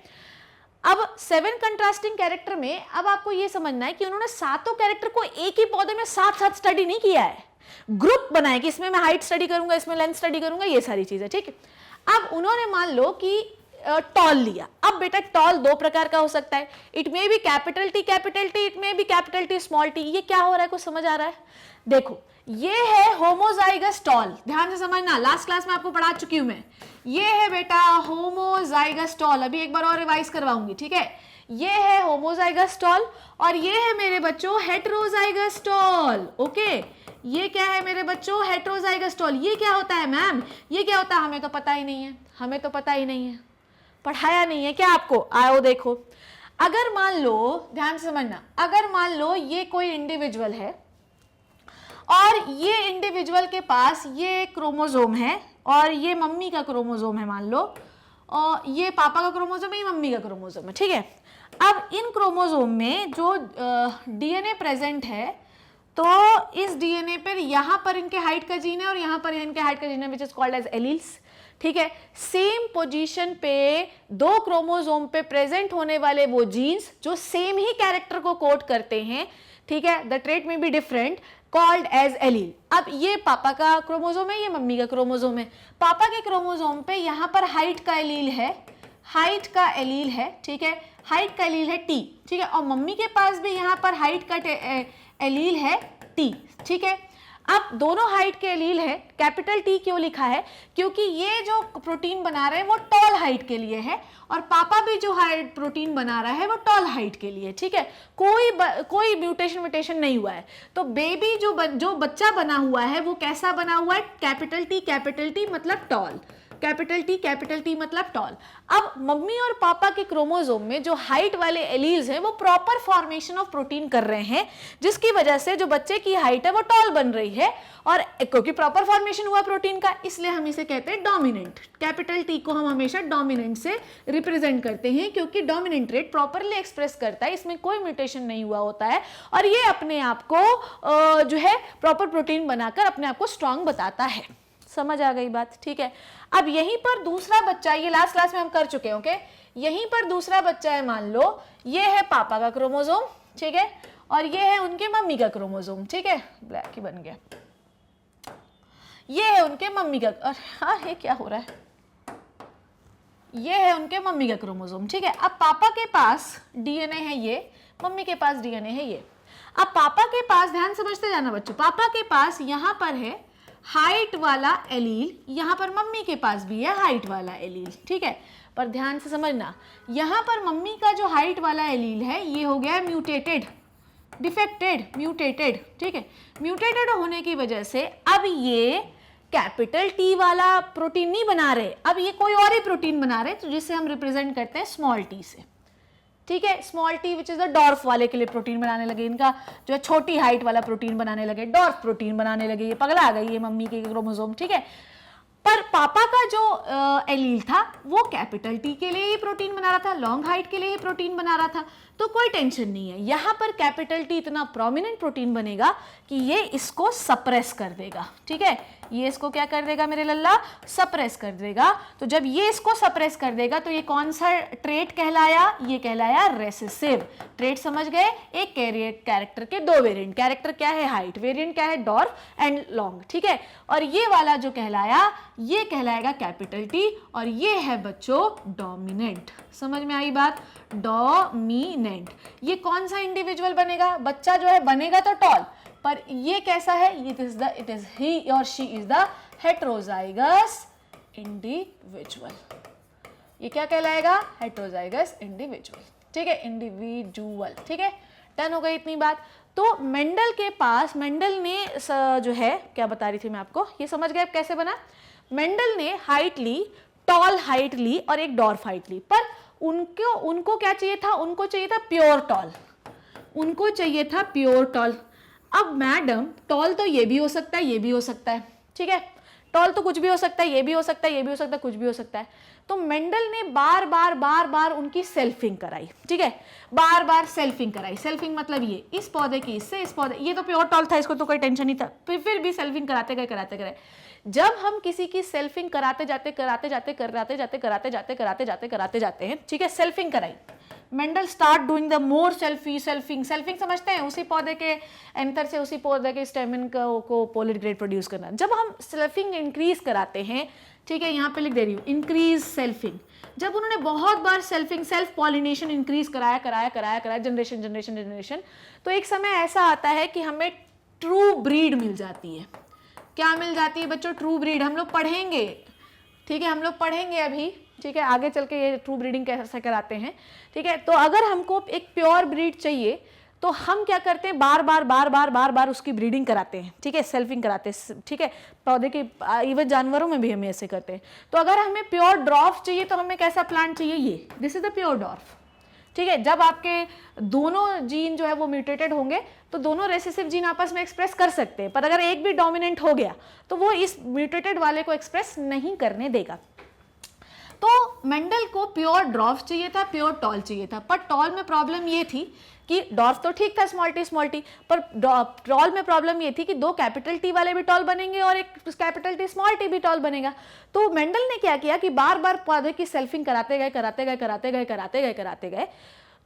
अब 7 कंट्रास्टिंग कैरेक्टर में अब आपको ये समझना है कि उन्होंने 7 कैरेक्टर को एक ही पौधे में साथ साथ स्टडी नहीं किया है, ग्रुप बनाए कि इसमें मैं हाइट स्टडी करूंगा, इसमें लेंथ स्टडी करूंगा, ये सारी चीजें, ठीक है। अब उन्होंने मान लो कि टॉल लिया। अब बेटा टॉल 2 प्रकार का हो सकता है, it may be capital T, it may be capital T small T. ये क्या हो रहा है, कुछ समझ आ रहा है? देखो, ये है होमोजाइगस टॉल, ध्यान से समझना, लास्ट क्लास में आपको पढ़ा चुकी हूं मैं। ये है बेटा होमोजाइगस टॉल, अभी एक बार और रिवाइज करवाऊंगी, ठीक है। ये है होमोजाइगस टॉल और ये है मेरे बच्चों हेटेरोजाइगस टॉल। ओके, ये क्या है मेरे बच्चों? Heterozygous tall. ये क्या होता है मैम? ये क्या होता है? हमें तो पता ही नहीं है, हमें तो पता ही नहीं है, पढ़ाया नहीं है क्या आपको? आओ देखो, अगर मान लो, ध्यान से समझना, अगर मान लो ये कोई इंडिविजुअल है और ये इंडिविजुअल के पास ये क्रोमोसोम है और ये मम्मी का क्रोमोसोम है मान लो, और ये पापा का क्रोमोसोम है, ये मम्मी का क्रोमोसोम है, ठीक है। अब इन क्रोमोसोम में जो डीएनए प्रेजेंट है, तो इस डीएनए पर यहाँ पर इनके हाइट का जीन है और यहाँ पर इनके हाइट का जीन है, which is called as alleles, ठीक है। सेम पोजीशन पे दो क्रोमोसोम पे प्रेजेंट होने वाले वो जीन्स जो सेम ही कैरेक्टर को कोड करते हैं, ठीक है, द ट्रेट में be different, called as allele. अब ये पापा का क्रोमोसोम है, ये मम्मी का क्रोमोसोम है। पापा के क्रोमोसोम पे यहाँ पर हाइट का एलील है, हाइट का एलील है, ठीक है, हाइट का एलील है टी, ठीक है, और मम्मी के पास भी यहाँ पर हाइट का एलील है टी, ठीक है। अब दोनों हाइट के एलील है, कैपिटल टी क्यों लिखा है? क्योंकि ये जो प्रोटीन बना रहे हैं वो टॉल हाइट के लिए है और पापा भी जो हाइट प्रोटीन बना रहा है वो टॉल हाइट के लिए, ठीक है। कोई म्यूटेशन नहीं हुआ है। तो बेबी जो बच्चा बना हुआ है वो कैसा बना हुआ है? कैपिटल टी मतलब टॉल, कैपिटल टी मतलब टॉल। अब मम्मी और पापा के क्रोमोसोम में जो हाइट वाले एलील्स हैं वो प्रॉपर फॉर्मेशन ऑफ प्रोटीन कर रहे हैं, जिसकी वजह से जो बच्चे की हाइट है वो टॉल बन रही है, और क्योंकि प्रॉपर फॉर्मेशन हुआ प्रोटीन का, इसलिए हम इसे कहते हैं डोमिनेंट। कैपिटल टी को हम हमेशा डोमिनेंट से रिप्रेजेंट करते हैं, क्योंकि डोमिनेंट ट्रेट प्रॉपरली एक्सप्रेस करता है, इसमें कोई म्यूटेशन नहीं हुआ होता है और ये अपने आप को जो है प्रॉपर प्रोटीन बनाकर अपने आप को स्ट्रांग बताता है। समझ आ गई बात? ठीक है। अब यहीं पर दूसरा बच्चा, ये लास्ट क्लास में हम कर चुके हैं, ओके। यहीं पर दूसरा बच्चा है, मान लो ये है पापा का क्रोमोसोम, ठीक है, और ये है उनके मम्मी का क्रोमोसोम, ठीक है, ब्लैक ही बन गया। ये है उनके मम्मी का, अरे हाँ ये क्या हो रहा है, ये है उनके मम्मी का क्रोमोसोम, ठीक है। अब पापा के पास डीएनए है ये, मम्मी के पास डीएनए है ये। अब पापा के पास, ध्यान समझते जाना बच्चों, पापा के पास यहाँ पर है हाइट वाला एलील, यहाँ पर मम्मी के पास भी है हाइट वाला एलील, ठीक है। पर ध्यान से समझना, यहाँ पर मम्मी का जो हाइट वाला एलील है ये हो गया म्यूटेटेड, डिफेक्टेड, म्यूटेटेड, ठीक है। म्यूटेटेड होने की वजह से अब ये कैपिटल टी वाला प्रोटीन नहीं बना रहे, अब ये कोई और ही प्रोटीन बना रहे, तो जिसे हम रिप्रेजेंट करते हैं स्मॉल टी से, ठीक है। Small T which is the dwarf वाले के लिए प्रोटीन बनाने लगे, इनका जो है छोटी हाइट वाला प्रोटीन बनाने लगे, डॉर्फ प्रोटीन बनाने लगे, ये पगला आ गई ये मम्मी के क्रोमोसोम, ठीक है। पर पापा का जो एलील था वो कैपिटल टी के लिए ही प्रोटीन बना रहा था, लॉन्ग हाइट के लिए ही प्रोटीन बना रहा था, तो कोई टेंशन नहीं है। यहाँ पर कैपिटल टी इतना प्रोमिनेंट प्रोटीन बनेगा कि ये इसको सप्रेस कर देगा, ठीक है। ये इसको क्या कर देगा मेरे लल्ला? सप्रेस कर देगा। तो जब ये इसको सप्रेस कर देगा तो ये कौन सा ट्रेट कहलाया? ये कहलाया रेसेसिव ट्रेट, समझ गए। एक कैरेक्टर के दो वेरिएंट, कैरेक्टर क्या है? हाइट, वेरिएंट क्या है? डॉर्फ एंड लॉन्ग, ठीक है। और ये वाला जो कहलाया ये कहलाएगा कैपिटल टी, और ये है बच्चों डोमिनेंट। समझ में आई बात? डोमिनेंट। ये कौन सा इंडिविजुअल बनेगा? बच्चा जो है बनेगा तो टॉल, पर ये कैसा है? इट इज ही और she is the heterozygous individual. ये क्या कहलाएगा? हेटेरोजाइगस इंडिविजुअल, ठीक है, इंडिविजुअल, ठीक है। डन हो गई इतनी बात। तो मेंडल के पास, मेंडल ने जो है क्या बता रही थी मैं आपको, ये समझ गए कैसे बना? मेंडल ने हाइट ली, टॉल हाइट ली और एक डॉर्फ हाइट ली, पर उनको क्या चाहिए था? उनको चाहिए था प्योर टॉल, उनको चाहिए था प्योर टॉल। अब मैडम टॉल तो ये भी हो सकता है, ये भी हो सकता है, ठीक है, टॉल तो कुछ भी हो सकता है, ये भी हो सकता है, ये भी हो सकता है, कुछ भी हो सकता है। तो मेंडल ने बार बार उनकी सेल्फिंग कराई, ठीक है, बार बार सेल्फिंग कराई। सेल्फिंग मतलब ये इस पौधे की इससे, इस पौधे, ये तो प्योर टॉल था, इसको तो कोई टेंशन नहीं था, फिर भी सेल्फिंग कराते गए। जब हम किसी की सेल्फिंग कराते जाते हैं, ठीक है, सेल्फिंग कराई, Mendel start doing the more selfing समझते हैं, उसी पौधे के एंथर से उसी पौधे के स्टेमन को पोलर ग्रेड प्रोड्यूस करना। जब हम सेल्फिंग इंक्रीज कराते हैं, ठीक है, यहाँ पे लिख दे रही हूँ इंक्रीज सेल्फिंग, जब उन्होंने बहुत बार सेल्फ पॉलिनेशन इंक्रीज कराया जनरेशन, तो एक समय ऐसा आता है कि हमें ट्रू ब्रीड मिल जाती है। क्या मिल जाती है बच्चों? True breed. हम लोग पढ़ेंगे, ठीक है, हम लोग पढ़ेंगे अभी ठीक है, आगे चल के ये ट्रू ब्रीडिंग कैसे कराते हैं, ठीक है। तो अगर हमको एक प्योर ब्रीड चाहिए तो हम क्या करते हैं, बार बार उसकी ब्रीडिंग कराते हैं, ठीक है, सेल्फिंग कराते हैं, ठीक है, पौधे के, इवन जानवरों में भी हम ऐसे करते हैं। तो अगर हमें प्योर ड्वार्फ चाहिए तो हमें कैसा प्लांट चाहिए, ये, this is the pure dwarf, ठीक है। जब आपके दोनों जीन जो है वो म्यूटेटेड होंगे तो दोनों रेसेसिव जीन आपस में एक्सप्रेस कर सकते हैं, पर अगर एक भी डोमिनेंट हो गया तो वो इस म्यूटेटेड वाले को एक्सप्रेस नहीं करने देगा। तो मेंडल को प्योर ड्वार्फ चाहिए था, प्योर टॉल चाहिए था, पर टॉल में प्रॉब्लम ये थी कि ड्वार्फ तो ठीक था, स्मॉल टी, पर टॉल में प्रॉब्लम ये थी कि 2 कैपिटल टी वाले भी टॉल बनेंगे और एक कैपिटल टी स्मॉल टी भी टॉल बनेगा। तो मेंडल ने क्या किया कि बार बार पौधे की सेल्फिंग कराते गए,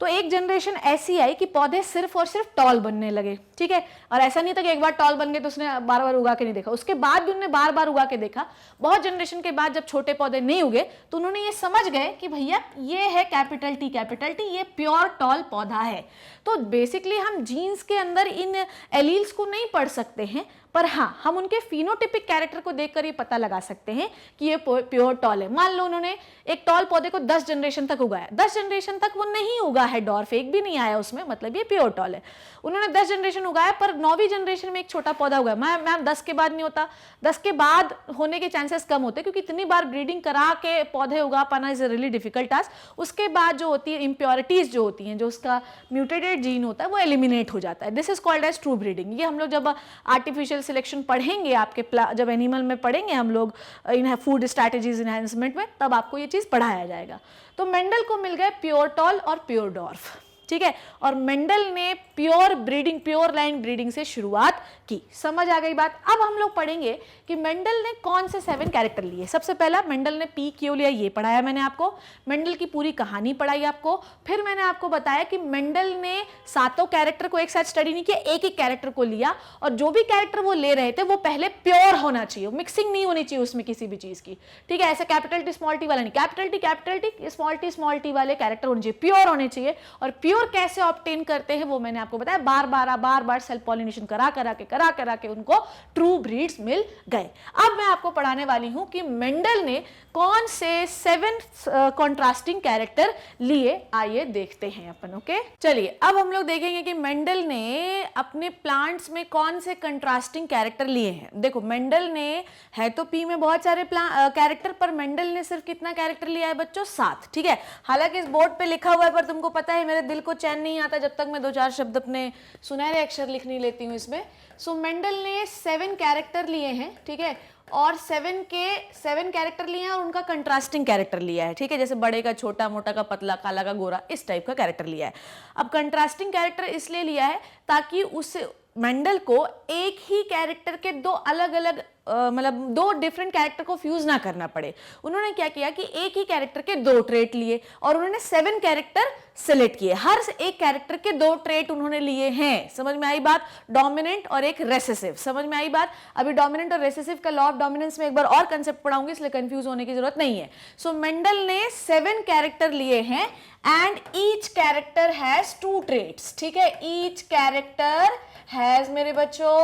तो एक जनरेशन ऐसी आई कि पौधे सिर्फ और सिर्फ टॉल बनने लगे, ठीक है। और ऐसा नहीं था कि एक बार टॉल बन गए तो उसने बार बार उगा के नहीं देखा, उसके बाद भी उन्होंने बार बार उगा के देखा। बहुत जनरेशन के बाद जब छोटे पौधे नहीं उगे तो उन्होंने ये समझ गए कि भैया ये है कैपिटल टी, ये प्योर टॉल पौधा है। तो बेसिकली हम जीन्स के अंदर इन एलील्स को नहीं पढ़ सकते हैं, पर हाँ हम उनके फिनोटिपिक कैरेक्टर को देखकर ये पता लगा सकते हैं कि ये प्योर टॉल है। मान लो उन्होंने एक टॉल पौधे को 10 जनरेशन तक उगाया, 10 जनरेशन तक वो नहीं उगा है डॉर्फ, एक भी नहीं आया उसमें, मतलब ये प्योर टॉल है। उन्होंने 10 जनरेशन उगाया पर 9वीं जनरेशन में एक छोटा पौधा उगाया। मैम 10 के बाद नहीं होता, 10 के बाद होने के चांसेस कम होते क्योंकि इतनी बार ब्रीडिंग करा के पौधे उगा पाना is a really difficult task. उसके बाद जो होती है इम्प्योरिटीज जो होती हैं, जो उसका म्यूटेटेड जीन होता है वो एलिमिनेट हो जाता है। This is called as true breeding. ये हम लोग जब आर्टिफिशियल सिलेक्शन पढ़ेंगे आपके जब एनिमल में पढ़ेंगे हम लोग इन फूड स्ट्रैटेजीज एनहांसमेंट में, तब आपको ये चीज पढ़ाया जाएगा। तो मेंडल को मिल गए प्योर टॉल और प्योर डॉर्फ, ठीक है। और मेंडल ने pure breeding, pure line breeding से शुरुआत की। समझ आ गई बात। अब हम लोग पढ़ेंगे कि मेंडल ने कौन से 7 कैरेक्टर लिए। सबसे पहला मेंडल ने पी क्यों लिया, ये पढ़ाया मैंने आपको। मेंडल की पूरी कहानी पढ़ाई आपको। फिर मैंने आपको बताया कि मेंडल ने 7 कैरेक्टर को एक साथ स्टडी नहीं किया, एक एक कैरेक्टर को लिया, और जो भी कैरेक्टर वो ले रहे थे वो पहले प्योर होना चाहिए, मिक्सिंग नहीं होनी चाहिए उसमें किसी भी चीज की, ठीक है। ऐसे कैपिटल टी स्मॉल टी वाला नहीं, कैपिटल टी स्मॉल टी वाले कैरेक्टर होने चाहिए, प्योर होने चाहिए। और प्योर कैसे ऑब्टेन करते हैं वो मैंने आपको बताया, बार बार सेल्फ पॉलिनेशन करा के उनको ट्रू ब्रीड्स मिल गए। अब मैं आपको पढ़ाने वाली हूं कि मेंडल ने कौन से 7 कॉन्ट्रास्टिंग कैरेक्टर लिए, आइए देखते हैं अपन। ओके, चलिए अब हम लोग देखेंगे कि मेंडल ने अपने प्लांट्स में कौन से कंट्रास्टिंग कैरेक्टर लिए हैं। देखो मेंडल ने है तो पी में बहुत सारे कैरेक्टर, पर मेंडल ने सिर्फ कितना कैरेक्टर लिया है बच्चों, 7, ठीक है। हालांकि इस बोर्ड पे लिखा हुआ है पर तुमको पता है मेरे दिल को चैन नहीं आता जब तक मैं 2-4 शब्द अपने सुनहरे अक्षर लिख नहीं लेती हूँ इसमें। सो मेंडल ने 7 कैरेक्टर लिए हैं, ठीक है, और 7 कैरेक्टर लिए हैं और उनका कंट्रास्टिंग कैरेक्टर लिया है, ठीक है। जैसे बड़े का छोटा, मोटा का पतला, काला का गोरा, इस टाइप का कैरेक्टर लिया है। अब कंट्रास्टिंग कैरेक्टर इसलिए लिया है ताकि उस मेंडल को एक ही कैरेक्टर के 2 अलग अलग मतलब 2 डिफरेंट कैरेक्टर को फ्यूज ना करना पड़े। उन्होंने क्या किया कि एक ही कैरेक्टर के 2 ट्रेट लिए और उन्होंने 7 कैरेक्टर सिलेक्ट किए। हर एक कैरेक्टर के 2 ट्रेट उन्होंने लिए हैं। समझ में आई बात? डोमिनेंट और एक रेसेसिव। समझ में आई बात? अभी डोमिनेंट और रेसेसिव का लॉ ऑफ डोमिनेंस में एक बार और कंसेप्ट पढ़ाऊंगी, इसलिए कंफ्यूज होने की जरूरत नहीं है। सो मेंडल ने 7 कैरेक्टर लिए हैं and each character has 2 traits, ठीक है। ईच कैरेक्टर हैज मेरे बच्चों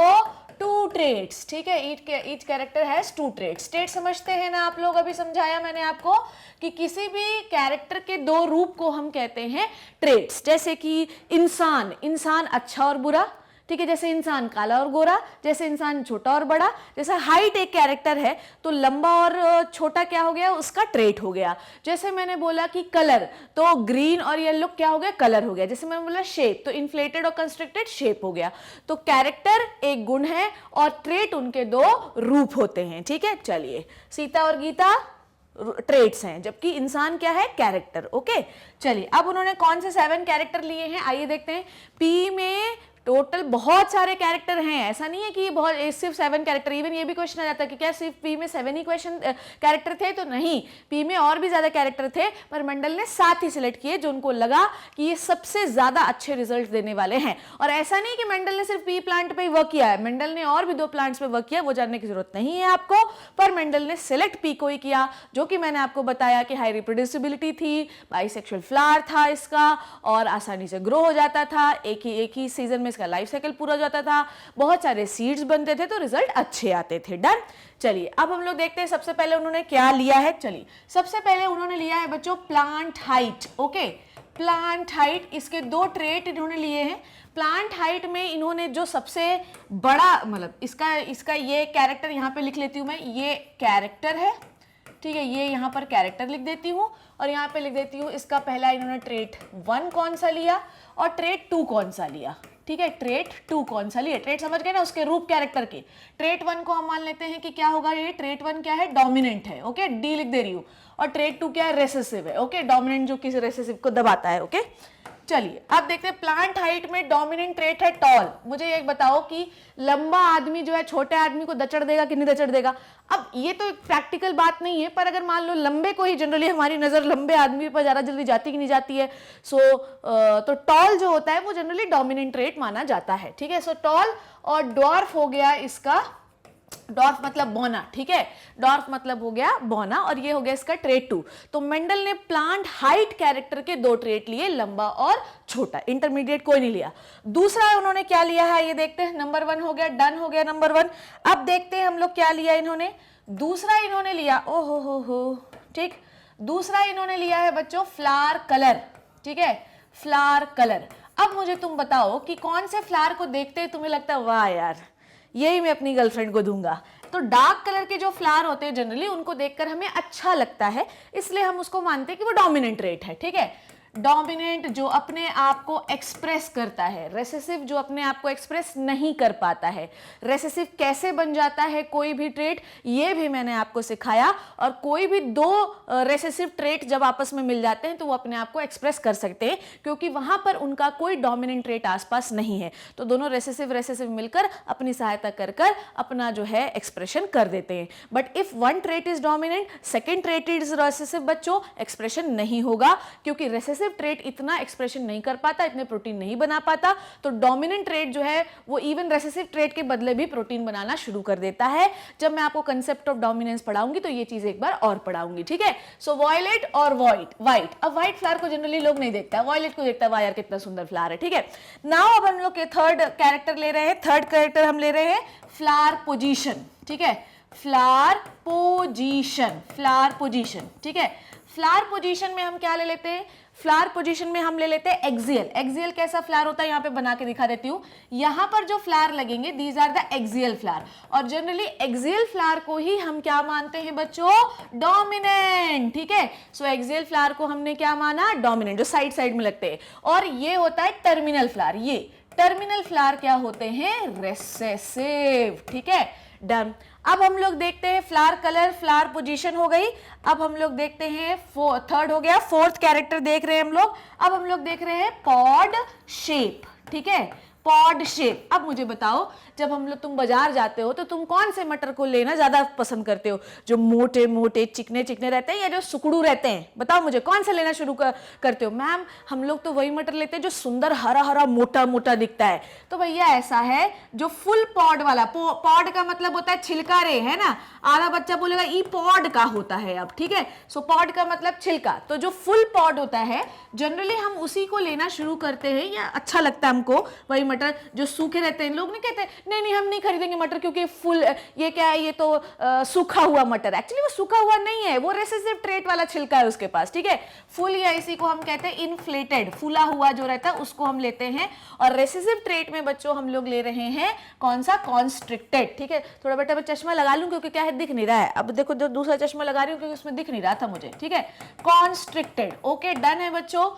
2 ट्रेट्स, ठीक है। Each character has 2 traits. Trait समझते हैं ना आप लोग? अभी समझाया मैंने आपको कि किसी भी कैरेक्टर के 2 रूप को हम कहते हैं ट्रेट्स। जैसे कि इंसान अच्छा और बुरा, ठीक है, जैसे इंसान काला और गोरा, जैसे इंसान छोटा और बड़ा। जैसे हाइट एक कैरेक्टर है तो लंबा और छोटा क्या हो गया, उसका ट्रेट हो गया। जैसे मैंने बोला कि कलर, तो ग्रीन और येलो क्या हो गया, कलर हो गया। जैसे मैंने बोला शेप, तो इन्फ्लेटेड और कंस्ट्रिक्टेड शेप हो गया। तो कैरेक्टर एक गुण है और ट्रेट उनके 2 रूप होते हैं, ठीक है। चलिए, सीता और गीता ट्रेट्स हैं, जबकि इंसान क्या है, कैरेक्टर। ओके, चलिए अब उन्होंने कौन से 7 कैरेक्टर लिए हैं आइए देखते हैं। पी में टोटल बहुत सारे कैरेक्टर हैं, ऐसा नहीं है कि ये बहुत सिर्फ 7 कैरेक्टर। इवन ये भी क्वेश्चन आ जाता है कि क्या सिर्फ पी में 7 ही कैरेक्टर थे, तो नहीं, पी में और भी ज्यादा कैरेक्टर थे, पर मंडल ने 7 ही सिलेक्ट किए जो उनको लगा कि ये सबसे ज्यादा अच्छे रिजल्ट देने वाले हैं। और ऐसा नहीं कि मंडल ने सिर्फ पी प्लांट पे ही वर्क किया है, मंडल ने और भी 2 प्लांट्स पे वर्क किया, वो जानने की जरूरत नहीं है आपको, पर मंडल ने सिलेक्ट पी को ही किया, जो कि मैंने आपको बताया कि हाई रिप्रोड्यूसिबिलिटी थी, बाइसेक्सुअल फ्लावर था इसका, और आसानी से ग्रो हो जाता था, एक ही सीजन में का लाइफ साइकिल पूरा हो जाता था, बहुत सारे सीड्स बनते थे, तो रिजल्ट अच्छे आते थे। डन। चलिए अब हम लोग देखते हैं सबसे पहले उन्होंने क्या लिया है। चलिए सबसे पहले उन्होंने लिया है बच्चों plant height. Okay, plant height, इसके 2 ट्रेट इन्होंने लिए हैं। प्लांट हाइट में इन्होंने जो सबसे बड़ा, मतलब इसका ये कैरेक्टर यहाँ पे लिख लेती हूँ मैं, ये कैरेक्टर है, ठीक है, ये यहाँ पर कैरेक्टर लिख देती हूँ और यहाँ पे लिख देती हूँ इसका पहला इन्होंने ट्रेट 1 कौन सा लिया और ट्रेट 2 कौन सा लिया। ठीक है, ट्रेट 2 कौन सा लिया, ट्रेट समझ गए ना, उसके रूप कैरेक्टर के। ट्रेट 1 को हम मान लेते हैं कि क्या होगा, ये ट्रेट 1 क्या है, डोमिनेंट है। ओके, डी लिख दे रही हूँ। और ट्रेट 2 क्या है, रेसेसिव है। ओके, डोमिनेंट जो किसी रेसेसिव को दबाता है। ओके, चलिए अब देखते हैं प्लांट हाइट में डोमिनेंट ट्रेट है टॉल। मुझे एक बताओ कि लंबा आदमी जो है छोटे आदमी को दचड़ देगा कि नहीं दचड़ देगा। अब ये तो एक प्रैक्टिकल बात नहीं है, पर अगर मान लो लंबे को ही, जनरली हमारी नजर लंबे आदमी पर ज्यादा जल्दी जाती कि नहीं जाती है, तो टॉल जो होता है वो जनरली डोमिनेंट ट्रेट माना जाता है। ठीक है, सो टॉल और डॉर्फ हो गया इसका, डॉर्फ मतलब बौना। ठीक है, डॉर्फ मतलब हो गया बौना और ये हो गया इसका ट्रेट 2। तो मेंडल ने प्लांट हाइट कैरेक्टर के 2 ट्रेट लिए, लंबा और छोटा, इंटरमीडिएट कोई नहीं लिया। दूसरा उन्होंने क्या लिया है ये देखते हैं। नंबर 1 हो गया, डन हो गया नंबर 1। अब देखते हैं हम लोग क्या लिया इन्होंने। दूसरा इन्होंने लिया, ओहो हो, ठीक, दूसरा इन्होंने लिया है बच्चों फ्लावर कलर। ठीक है, फ्लावर कलर। अब मुझे तुम बताओ कि कौन से फ्लावर को देखते हैं तुम्हें लगता है वाह यार यही मैं अपनी गर्लफ्रेंड को दूंगा। तो डार्क कलर के जो फ्लावर होते हैं जनरली उनको देखकर हमें अच्छा लगता है, इसलिए हम उसको मानते हैं कि वो डोमिनेंट ट्रेट है। ठीक है, डोमिनेंट जो अपने आप को एक्सप्रेस करता है, रेसेसिव जो अपने आप को एक्सप्रेस नहीं कर पाता है। रेसेसिव कैसे बन जाता है कोई भी ट्रेट, ये भी मैंने आपको सिखाया। और कोई भी 2 रेसेसिव ट्रेट जब आपस में मिल जाते हैं तो वो अपने आप को एक्सप्रेस कर सकते हैं, क्योंकि वहां पर उनका कोई डोमिनेंट ट्रेट आसपास नहीं है। तो दोनों रेसेसिव मिलकर अपनी सहायता कर कर अपना जो है एक्सप्रेशन कर देते हैं। But if 1 trait is dominant, second trait is recessive, बच्चों एक्सप्रेशन नहीं होगा, क्योंकि रेसेसिव ट्रेट इतना एक्सप्रेशन नहीं कर पाता, इतने प्रोटीन नहीं बना पाता। तो डोमिनेंट ट्रेट जो है वो इवन रेसेसिव ट्रेट के बदले भी प्रोटीन बनाना शुरू कर देता है। जब मैं आपको कंसेप्ट ऑफ डोमिनेंस पढ़ाऊंगी तो ये चीज एक बार और पढ़ाऊंगी। ठीक है, सो वॉयलेट और व्हाइट। अब व्हाइट फ्लावर को जनरली लोग नहीं देखता, वॉयलेट को देखता है, वाह यार कितना सुंदर फ्लावर है। ठीक है, नाउ अब हम लोग के थर्ड कैरेक्टर ले रहे हैं। थर्ड कैरेक्टर हम ले रहे हैं फ्लावर पोजीशन। ठीक है, फ्लावर पोजीशन। ठीक है, फ्लावर पोजीशन में हम क्या ले लेते हैं, फ्लावर पोजीशन में हम ले लेते हैं एक्सियल। एक्सियल कैसा फ्लावर होता है यहाँ पे बना के दिखा देती हूँ। यहाँ पर जो फ्लावर लगेंगे these are the axial flower, और जनरली एक्सियल फ्लावर को ही हम क्या मानते हैं बच्चों, डोमिनेंट। ठीक है, सो एक्सियल फ्लावर को हमने क्या माना, डोमिनेंट, जो साइड साइड में लगते हैं। और ये होता है टर्मिनल फ्लावर। ये टर्मिनल फ्लावर क्या होते हैं, रेसेसिव। ठीक है, डन। अब हम लोग देखते हैं फ्लावर कलर, फ्लावर पोजीशन हो गई। अब हम लोग देखते हैं थर्ड हो गया, फोर्थ कैरेक्टर देख रहे हैं हम लोग। अब हम लोग देख रहे हैं पॉड शेप। ठीक है, पॉड शेप। अब मुझे बताओ, जब हम लोग तुम बाजार जाते हो तो तुम कौन से मटर को लेना ज्यादा पसंद करते हो, जो मोटे मोटे चिकने चिकने रहते हैं या जो सुकड़ू रहते हैं, बताओ मुझे कौन सा लेना शुरू करते हो। मैम हम लोग तो वही मटर लेते हैं जो सुंदर हरा हरा मोटा मोटा दिखता है। तो भैया ऐसा है, जो फुल पॉड वाला, पॉड का मतलब होता है छिलका रे, है ना। आधा बच्चा बोलेगा ई पॉड का होता है अब। ठीक है, सो पॉड का मतलब छिलका। तो जो फुल पॉड होता है जनरली हम उसी को लेना शुरू करते हैं, या अच्छा लगता है हमको वही मटर। जो सूखे रहते हैं, लोग नहीं कहते नहीं हम नहीं खरीदेंगे मटर क्योंकि फुल, ये क्या है, ये तो सूखा हुआ मटर। एक्चुअली वो सूखा हुआ नहीं है, वो रेसेसिव ट्रेट वाला छिलका है उसके पास। ठीक है, फुल या इसी को हम कहते हैं इन्फ्लेटेड, फूला हुआ जो रहता है उसको हम लेते हैं। और रेसेसिव ट्रेट में बच्चों हम लोग ले रहे हैं कौन सा, कॉन्स्ट्रिक्टेड। ठीक है, थोड़ा बेटा मैं चश्मा लगा लूं क्योंकि क्या है दिख नहीं रहा है। अब देखो जो दूसरा चश्मा लगा रही हूँ क्योंकि उसमें दिख नहीं रहा था मुझे। ठीक है, कॉन्स्ट्रिक्टेड। ओके, डन है बच्चों,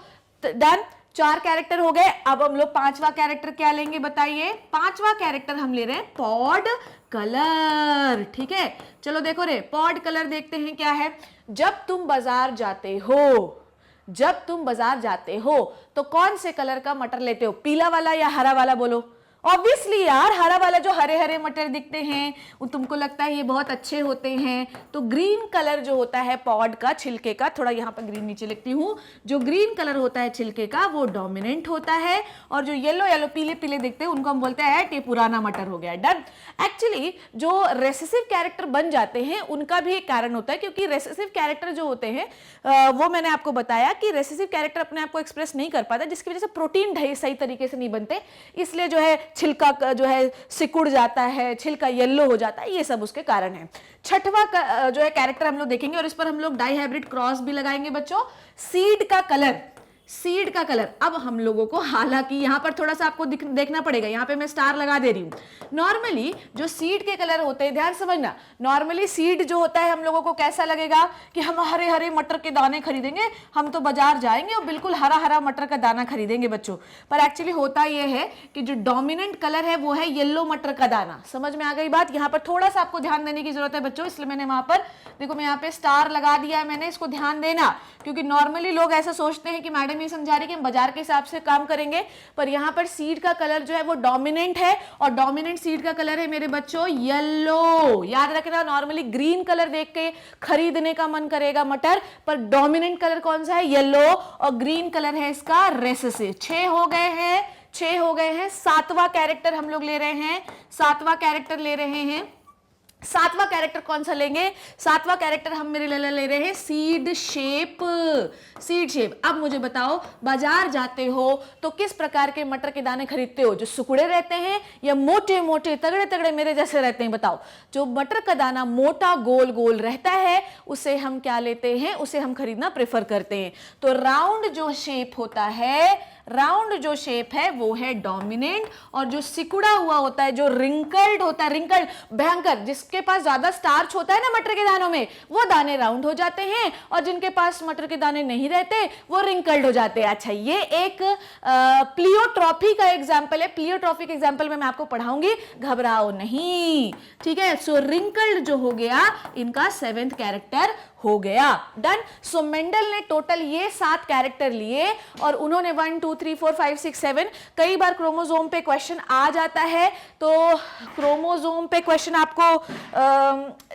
डन। 4 कैरेक्टर हो गए। अब हम लोग 5वां कैरेक्टर क्या लेंगे बताइए। 5वां कैरेक्टर हम ले रहे हैं पॉड कलर। ठीक है, चलो देखो रे, पॉड कलर देखते हैं क्या है। जब तुम बाजार जाते हो तो कौन से कलर का मटर लेते हो, पीला वाला या हरा वाला, बोलो ऑब्वियसली यार, हरा वाला जो हरे हरे मटर दिखते हैं वो तुमको लगता है ये बहुत अच्छे होते हैं, तो ग्रीन कलर जो होता है पॉड का, छिलके का, थोड़ा यहाँ पर ग्रीन नीचे लिखती हूँ, जो ग्रीन कलर होता है छिलके का वो डोमिनेंट होता है, और जो येलो येलो पीले पीले दिखते हैं उनको हम बोलते हैं ये पुराना मटर हो गया। डन। एक्चुअली जो रेसेसिव कैरेक्टर बन जाते हैं उनका भी एक कारण होता है, क्योंकि रेसेसिव कैरेक्टर जो होते हैं वो मैंने आपको बताया कि रेसेसिव कैरेक्टर अपने आप को एक्सप्रेस नहीं कर पाता, जिसकी वजह से प्रोटीन सही तरीके से नहीं बनते, इसलिए जो है छिलका जो है सिकुड़ जाता है, छिलका येलो हो जाता है, ये सब उसके कारण है। छठवां जो है कैरेक्टर हम लोग देखेंगे, और इस पर हम लोग डाई हाइब्रिड क्रॉस भी लगाएंगे बच्चों, सीड का कलर। सीड का कलर, अब हम लोगों को हालांकि यहां पर थोड़ा सा आपको देखना पड़ेगा, यहां पे मैं स्टार लगा दे रही हूं। नॉर्मली जो सीड के कलर होते हैं, ध्यान समझना, नॉर्मली सीड जो होता है हम लोगों को कैसा लगेगा कि हम हरे हरे मटर के दाने खरीदेंगे, हम तो बाजार जाएंगे और बिल्कुल हरा हरा मटर का दाना खरीदेंगे बच्चों, पर एक्चुअली होता यह है कि जो डोमिनेंट कलर है वो है येलो मटर का दाना। समझ में आ गई बात? यहां पर थोड़ा सा आपको ध्यान देने की जरूरत है बच्चों, इसलिए मैंने वहां पर देखो, मैं यहाँ पे स्टार लगा दिया है मैंने, इसको ध्यान देना, क्योंकि नॉर्मली लोग ऐसा सोचते हैं कि मैडम ये समझा रही कि हम बाजार के हिसाब से काम करेंगे, पर यहाँ पर सीड का कलर जो है वो डोमिनेंट है, और डोमिनेंट सीड का कलर है मेरे बच्चों येलो। याद रखना, नॉर्मली ग्रीन कलर देख के खरीदने का मन करेगा मटर, पर डोमिनेंट कलर कौन सा है? येलो, और ग्रीन कलर है इसका रेसेसिव। 6 हो गए हैं, 6 हो गए हैं। सातवां कैरेक्टर हम लोग ले रहे हैं, सातवां कैरेक्टर ले रहे हैं। सातवां कैरेक्टर कौन सा लेंगे? सातवां कैरेक्टर हम मेरे ले रहे हैं सीड शेप। Seed shape. अब मुझे बताओ, बाजार जाते हो तो किस प्रकार के मटर के दाने खरीदते हो? जो सुकुड़े रहते हैं या मोटे मोटे तगड़े तगड़े मेरे जैसे रहते हैं? बताओ। जो मटर का दाना मोटा गोल गोल रहता है उसे हम क्या लेते हैं? उसे हम खरीदना प्रेफर करते हैं। तो राउंड जो शेप होता है, राउंड जो शेप है वो है डोमिनेंट, और जो सिकुड़ा हुआ होता है, जो रिंकल्ड होता है, रिंकल्ड भयंकर, जिसके पास ज्यादा स्टार्च होता है ना मटर के दानों में, वो दाने राउंड हो जाते हैं, और जिनके पास मटर के दाने नहीं रहते वो रिंकल्ड हो जाते हैं। अच्छा, ये एक प्लियोट्रॉफी का एग्जाम्पल है। प्लियोट्रॉफी का एग्जाम्पल मैं आपको पढ़ाऊंगी, घबराओ नहीं, ठीक है। सो रिंकल्ड जो हो गया, इनका 7th कैरेक्टर हो गया। डन। सो मेंडल ने टोटल ये 7 कैरेक्टर लिए, और उन्होंने 1 2 3 4 5 6 7, कई बार क्रोमोसोम पे क्वेश्चन आ जाता है, तो क्रोमोसोम पे क्वेश्चन आपको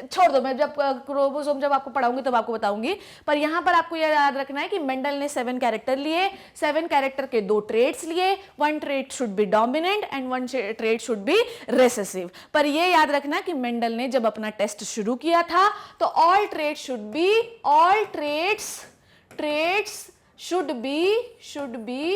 छोड़ दो, मैं जब क्रोमोसोम जब आपको पढ़ाऊंगी तब आपको बताऊंगी, पर यहां पर आपको यह याद रखना है कि मेंडल ने 7 कैरेक्टर लिए, 7 कैरेक्टर के 2 ट्रेट्स लिए, 1 trait should be dominant and 1 trait should be recessive. पर यह याद रखना कि मेंडल ने जब अपना टेस्ट शुरू किया था तो all trait should be, all traits should be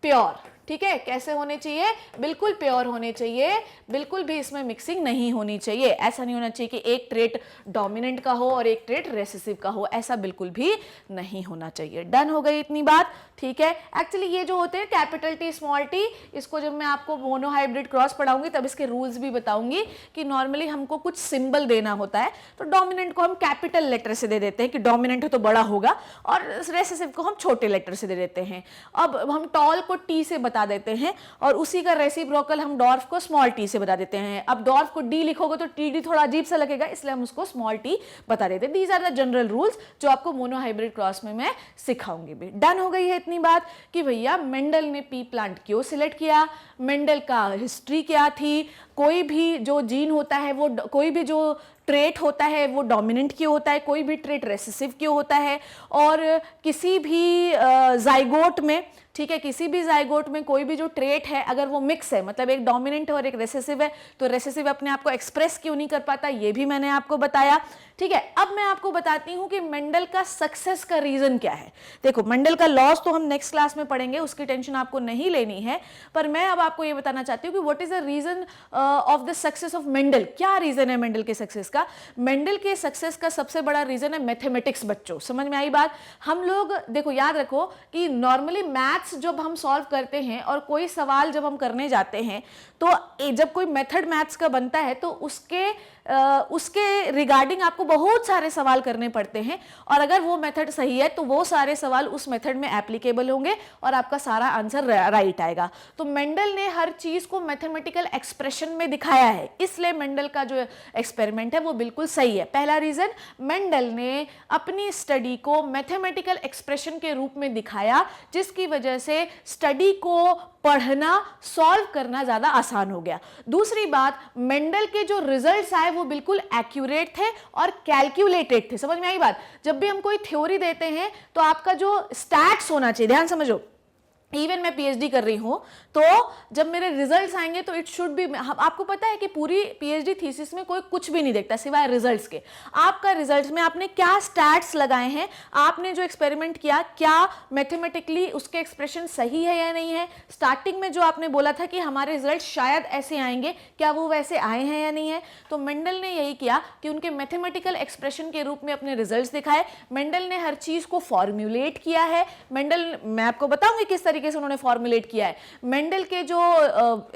pure। ठीक है, कैसे होने चाहिए? बिल्कुल प्योर होने चाहिए, बिल्कुल भी इसमें मिक्सिंग नहीं होनी चाहिए। ऐसा नहीं होना चाहिए कि एक ट्रेट डोमिनेंट का हो और एक ट्रेट रेसेसिव का हो, ऐसा बिल्कुल भी नहीं होना चाहिए। डन हो गई इतनी बात? ठीक है। एक्चुअली ये जो होते हैं कैपिटल टी स्मॉल टी, इसको जब मैं आपको मोनोहाइब्रिड क्रॉस पढ़ाऊंगी तब इसके रूल्स भी बताऊंगी कि नॉर्मली हमको कुछ सिंबल देना होता है, तो डोमिनेंट को हम कैपिटल लेटर से दे देते हैं कि डोमिनेंट हो तो बड़ा होगा, और रेसेसिव को हम छोटे लेटर से दे देते हैं। अब हम टॉल को टी से बता देते हैं, और उसी का रेसिप्रोकल हम डॉर्फ को स्मॉल टी से बता देते हैं। अब डॉर्फ को डी लिखोगे तो टी डी थोड़ा अजीब सा लगेगा, इसलिए हम उसको स्मॉल टी बता देते हैं। These are the general rules जो आपको मोनोहाइब्रिड क्रॉस में मैं सिखाऊंगी भी। डन हो गई है इतनी बात कि भैया मेंडल ने पी प्लांट क्यों सिलेक्ट किया, मेंडल का हिस्ट्री क्या थी, कोई भी जो जीन होता है वो, कोई भी जो ट्रेट होता है वो डोमिनेंट क्यों होता है, कोई भी ट्रेट रेसेसिव क्यों होता है, और किसी भी जाइगोट में, ठीक है, किसी भी जाइगोट में कोई भी जो ट्रेट है अगर वो मिक्स है, मतलब एक डोमिनेंट है और एक रेसेसिव है, तो रेसेसिव अपने आप को एक्सप्रेस क्यों नहीं कर पाता, ये भी मैंने आपको बताया। ठीक है, अब मैं आपको बताती हूं कि मेंडल का सक्सेस का रीजन क्या है। देखो, मेंडल का लॉस तो हम नेक्स्ट क्लास में पढ़ेंगे, उसकी टेंशन आपको नहीं लेनी है, पर मैं अब आपको ये बताना चाहती हूँ कि what is the reason of the success of Mendel. क्या रीजन है मेंडल के सक्सेस का? मेंडल के सक्सेस का सबसे बड़ा रीजन है मैथमेटिक्स। बच्चों समझ में आई बात? हम लोग देखो, याद रखो कि नॉर्मली मैथ्स जब हम सॉल्व करते हैं और कोई सवाल जब हम करने जाते हैं, तो जब कोई मेथड मैथ्स का बनता है तो उसके रिगार्डिंग आपको बहुत सारे सवाल करने पड़ते हैं, और अगर वो मेथड सही है तो वो सारे सवाल उस मेथड में एप्लीकेबल होंगे और आपका सारा आंसर राइट आएगा। तो मेंडल ने हर चीज को मैथमेटिकल एक्सप्रेशन में दिखाया है, इसलिए मेंडल का जो एक्सपेरिमेंट है वो बिल्कुल सही है। पहला रीजन, मेंडल ने अपनी स्टडी को मैथमेटिकल एक्सप्रेशन के रूप में दिखाया, जिसकी वजह से स्टडी को पढ़ना, सॉल्व करना ज्यादा आसान हो गया। दूसरी बात, मेंडल के जो रिजल्ट्स आए वो बिल्कुल एक्यूरेट थे और कैलकुलेटेड थे। समझ में आई बात? जब भी हम कोई थ्योरी देते हैं तो आपका जो स्टैट्स होना चाहिए, ध्यान समझो, इवन मैं पीएचडी कर रही हूं तो जब मेरे रिजल्ट्स आएंगे तो इट शुड बी, आपको पता है कि पूरी पीएचडी थीसिस में कोई कुछ भी नहीं देखता सिवाय रिजल्ट्स के। आपका रिजल्ट्स में आपने क्या स्टैट्स लगाए हैं, आपने जो एक्सपेरिमेंट किया क्या मैथमेटिकली उसके एक्सप्रेशन सही है या नहीं है, स्टार्टिंग में जो आपने बोला था कि हमारे रिजल्ट शायद ऐसे आएंगे, क्या वो वैसे आए हैं या नहीं है। तो मेंडल ने यही किया कि उनके मैथमेटिकल एक्सप्रेशन के रूप में अपने रिजल्ट्स दिखाए। मेंडल ने हर चीज को फॉर्म्युलेट किया है। मेंडल, मैं आपको बताऊंगी किस तरीके से उन्होंने फॉर्मुलेट किया है। मेंडल के जो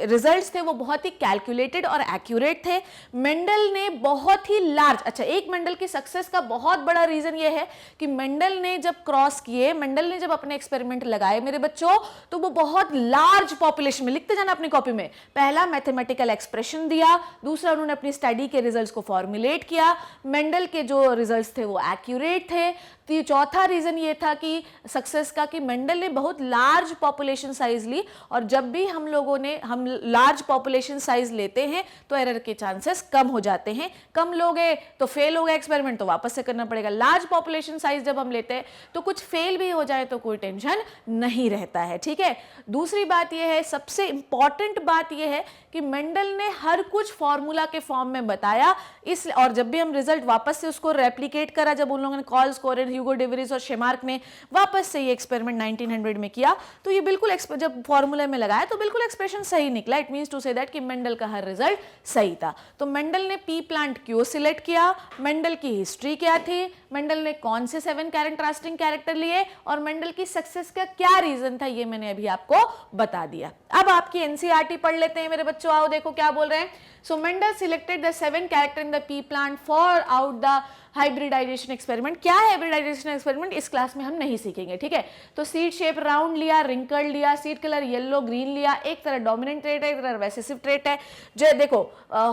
रिजल्ट्स थे वो बहुत ही कैलकुलेटेड और एक्यूरेट थे। मेंडल ने बहुत ही लार्ज, अच्छा, एक मेंडल की सक्सेस का बहुत बड़ा रीजन ये है कि मेंडल ने जब क्रॉस किए, मेंडल ने जब अपने एक्सपेरिमेंट लगाए मेरे बच्चों, तो वो बहुत लार्ज पॉपुलेशन में, लिखते जाना अपनी कॉपी में, पहला मैथमेटिकल एक्सप्रेशन दिया, दूसरा उन्होंने अपनी स्टडी के रिजल्ट्स को फॉर्मुलेट किया, मेंडल के जो रिजल्ट्स थे वो एक्यूरेट थे। तो चौथा रीजन ये था कि सक्सेस का, कि मेंडल ने बहुत लार्ज पॉपुलेशन साइज ली, और जब भी हम लार्ज पॉपुलेशन साइज लेते हैं तो एरर के चांसेस कम हो जाते हैं। कम लोगे तो फेल हो गया एक्सपेरिमेंट, तो वापस से करना पड़ेगा। लार्ज पॉपुलेशन साइज जब हम लेते हैं तो कुछ फेल भी हो जाए तो कोई टेंशन नहीं रहता है, ठीक है। दूसरी बात यह है, सबसे इंपॉर्टेंट बात यह है कि मेंडल ने हर कुछ फॉर्मूला के फॉर्म में बताया, इस, और जब भी हम रिजल्ट वापस से उसको रेप्लिकेट करा, जब उन लोगों ने कॉल स्कोरेड, ह्यूगो डेविस और शेमार्क ने वापस से ये एक्सपेरिमेंट 1900 में किया, तो ये बिल्कुल जब फॉर्मूले में लगाया तो बिल्कुल एक्सप्रेशन सही निकला। It means to say that कि मेंडल का हर रिजल्ट सही था। तो मेंडल ने पी प्लांट क्यों सिलेक्ट किया, मेंडल की हिस्ट्री क्या थी, मेंडल ने कौन से 7 कैरेक्टरिस्टिक कैरेक्टर लिए, और मेंडल की सक्सेस का क्या रीजन था, ये मैंने अभी आपको बता दिया। अब आपकी एनसीईआरटी पढ़ लेते हैं मेरे बच्चों, आओ देखो क्या बोल रहे हैं। So Mendel selected the 7 character in the pea plant for out the hybridization experiment. क्या है हाइब्रिडाइजेशन एक्सपेरिमेंट, इस क्लास में हम नहीं सीखेंगे, ठीक है। तो सीड शेप राउंड लिया, रिंकल्ड लिया, सीड कलर येलो ग्रीन लिया, एक तरह डोमिनेंट ट्रेट है, एक तरह रेसेसिव ट्रेट है। जो देखो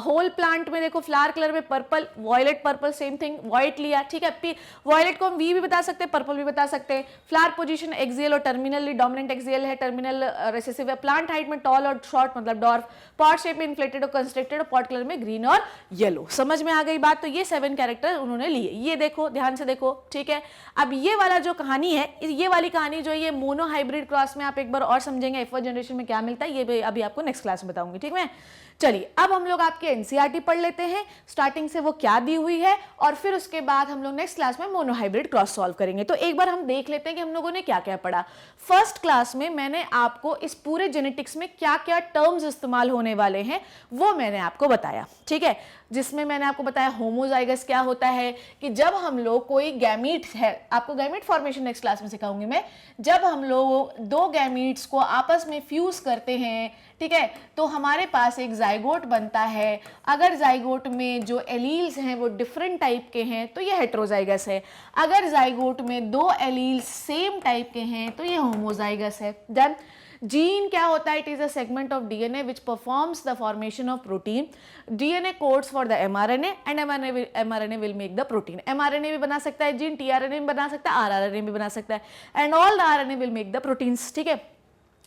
होल प्लांट में देखो फ्लावर कलर में purple, violet purple, same thing, white लिया, ठीक है। वॉयलेट को हम वी भी बता सकते हैं, पर्पल भी बता सकते हैं। फ्लावर पोजीशन एक्सियल और टर्मिनली, डोमिनेंट एक्सियल है, टर्मिनल रेसेसिव है। प्लांट हाइट में टॉल और शॉर्ट मतलब डॉर्फ, पॉट शेप में इन्फ्लेटेड और कंस्ट्रक्टेड, और पॉट कलर में ग्रीन और येलो। समझ में आ गई बात? तो ये 7 कैरेक्टर उन्होंने लिए, ये देखो ध्यान से देखो, ठीक है। अब ये वाला जो कहानी है, ये वाली कहानी जो है, ये मोनो हाइब्रिड क्रॉस में आप एक बार और समझेंगे F1 जनरेशन में क्या मिलता है, ये अभी आपको नेक्स्ट क्लास में बताऊंगी, ठीक है। चलिए अब हम लोग आपके एनसीईआरटी पढ़ लेते हैं, स्टार्टिंग से वो क्या दी हुई है, और फिर उसके बाद हम लोग नेक्स्ट क्लास में मोनो हाइब्रिड क्रॉस सॉल्व करेंगे। तो एक बार हम देख लेते हैं कि हम लोगों ने क्या क्या पढ़ा। फर्स्ट क्लास में मैंने आपको इस पूरे जेनेटिक्स में क्या क्या टर्म्स इस्तेमाल होने वाले हैं वो मैंने आपको बताया, ठीक है। जिसमें मैंने आपको बताया होमोजाइगस क्या होता है, कि जब हम लोग कोई गैमीट है, आपको गैमीट फॉर्मेशन नेक्स्ट क्लास में सिखाऊंगी मैं, जब हम लोग 2 गैमीट्स को आपस में फ्यूज करते हैं, ठीक है, तो हमारे पास एक जाइगोट बनता है। अगर जाइगोट में जो एलील्स हैं वो डिफरेंट टाइप के हैं तो ये हेट्रोजाइगस है। अगर जाइगोट में 2 एलील्स सेम टाइप के हैं तो ये होमोजाइगस है। डन। जीन क्या होता है? It is a segment of DNA which performs the formation of protein. DNA codes for the mRNA and mRNA will make the protein. MRNA भी बना सकता है जीन, टीआरएनए भी बना सकता है, आरआरएनए भी बना सकता है, and all the RNA will make the proteins, ठीक है।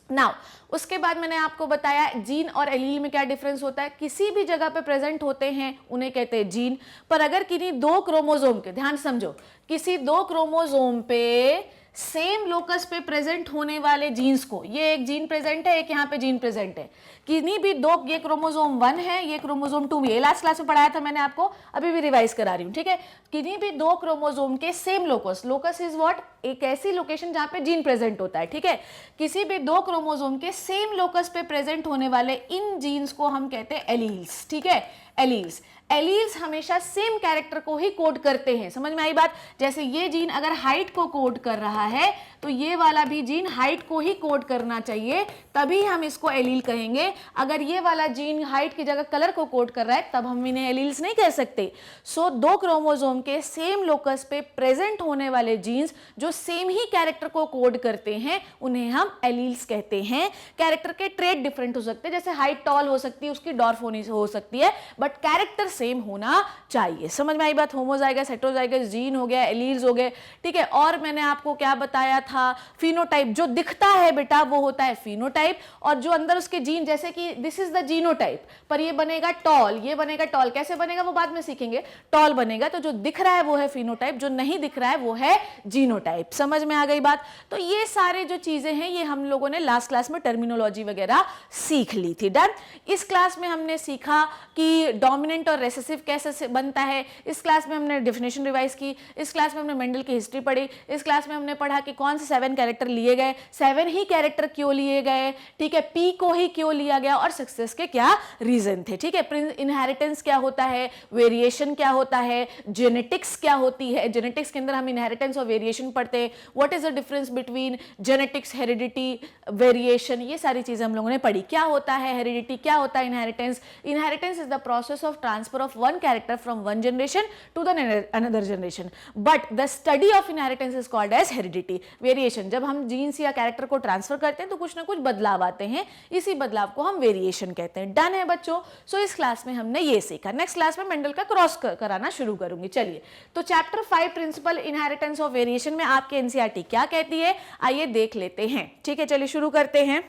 नाउ उसके बाद मैंने आपको बताया जीन और एलील में क्या डिफरेंस होता है। किसी भी जगह पे प्रेजेंट होते हैं उन्हें कहते हैं जीन, पर अगर किन्हीं 2 क्रोमोसोम के, ध्यान समझो, किसी 2 क्रोमोसोम पे सेम लोकस पे प्रेजेंट होने वाले जीन्स को, ये एक जीन प्रेजेंट है, एक यहाँ पे जीन प्रेजेंट है, किन्हीं भी 2, ये क्रोमोसोम 1 है, ये क्रोमोसोम 2, ये लास्ट क्लास में पढ़ाया था मैंने आपको, अभी भी रिवाइज करा रही हूँ, ठीक है। किन्हीं भी 2 क्रोमोसोम के same locus, locus is what, एक ऐसी लोकेशन जहां पे जीन प्रेजेंट होता है, ठीक है। किसी भी 2 क्रोमोसोम के सेम लोकस पे प्रेजेंट होने वाले इन जीन्स को हम कहते हैं एलील्स, ठीक है। एलील्स। एलील्स हमेशा सेम कैरेक्टर को ही कोड करते हैं, समझ में आई बात। जैसे ये जीन अगर हाइट को कोड कर रहा है तो ये वाला भी जीन हाइट को ही कोड करना चाहिए, तभी हम इसको एलील कहेंगे। अगर ये वाला जीन हाइट की जगह कलर को कोड कर रहा है तब हम इन्हें एलील्स नहीं कह सकते। सो दो क्रोमोसोम के सेम लोकस पे प्रेजेंट होने वाले जीन्स जो सेम ही कैरेक्टर को कोड करते हैं उन्हें हम एलील्स कहते हैं। कैरेक्टर के ट्रेट डिफरेंट हो सकते हैं, जैसे हाइट टॉल हो सकती है, उसकी डॉर्फ हो सकती है, बट कैरेक्टर सेम होना चाहिए। समझ में आई बात। होमोजाइगस, हेटेरोजाइगस जीन हो गया, एलील्स हो गए, ठीक है। और मैंने आपको क्या बताया था, फिनोटाइप जो दिखता है बेटा वो होता है फिनोटाइप, और जो अंदर उसके जीन, जैसे कि दिस इज द जीनोटाइप, पर ये बनेगा टॉल, ये बनेगा टॉल, कैसे बनेगा वो बाद में सीखेंगे। टॉल बनेगा तो जो दिख रहा है वो है फिनोटाइप, जो नहीं दिख रहा है वो है जीनोटाइप। समझ में आ गई बात। तो ये सारे जो चीजें हैं ये हम लोगों ने लास्ट क्लास में टर्मिनोलॉजी वगैरह सीख ली थी। डन। इस क्लास में हमने सीखा कि डोमिनेंट और रेसेसिव कैसे बनता है। इस क्लास में हमने डेफिनेशन रिवाइज की। इस क्लास में हमने मेंडल की हिस्ट्री पढ़ी। इस क्लास में हमने पढ़ा कि कौन से 7 कैरेक्टर लिए गए, 7 ही कैरेक्टर क्यों लिए गए, ठीक है, पी को ही क्यों लिया गया और सक्सेस के क्या रीजन थे, ठीक है। इनहेरिटेंस क्या होता है, वेरिएशन क्या होता है, जेनेटिक्स क्या होती है। जेनेटिक्स के अंदर हम इनहेरिटेंस और वेरिएशन पढ़ते हैं। What is the difference between genetics, heredity, variation, ये सारी चीजें हम लोगों ने पढ़ी। क्या होता है हेरिडिटी, क्या होता है inheritance. Inheritance is the process of transfer of one character from one generation to the another generation, but the study of inheritance is called as heredity. Variation, जब हम जीन्स या कैरेक्टर को ट्रांसफर करते हैं तो कुछ ना कुछ बदलाव आते हैं, इसी बदलाव को हम वेरिएशन कहते हैं। डन है बच्चों। सो इस क्लास में हमने ये सीखा। नेक्स्ट क्लास में मेंडल का क्रॉस कराना शुरू करूंगी। चलिए, तो chapter 5 principle inheritance of variation में आपके एनसीईआरटी क्या कहती है आइए देख लेते हैं, ठीक है। चलिए शुरू करते हैं।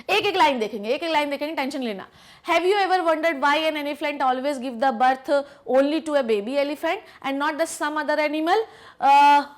एक एक लाइन देखेंगे, एक एक लाइन देखेंगे, टेंशन लेना। Have you ever wondered why an elephant always give the birth only to a baby elephant and not the some other animal?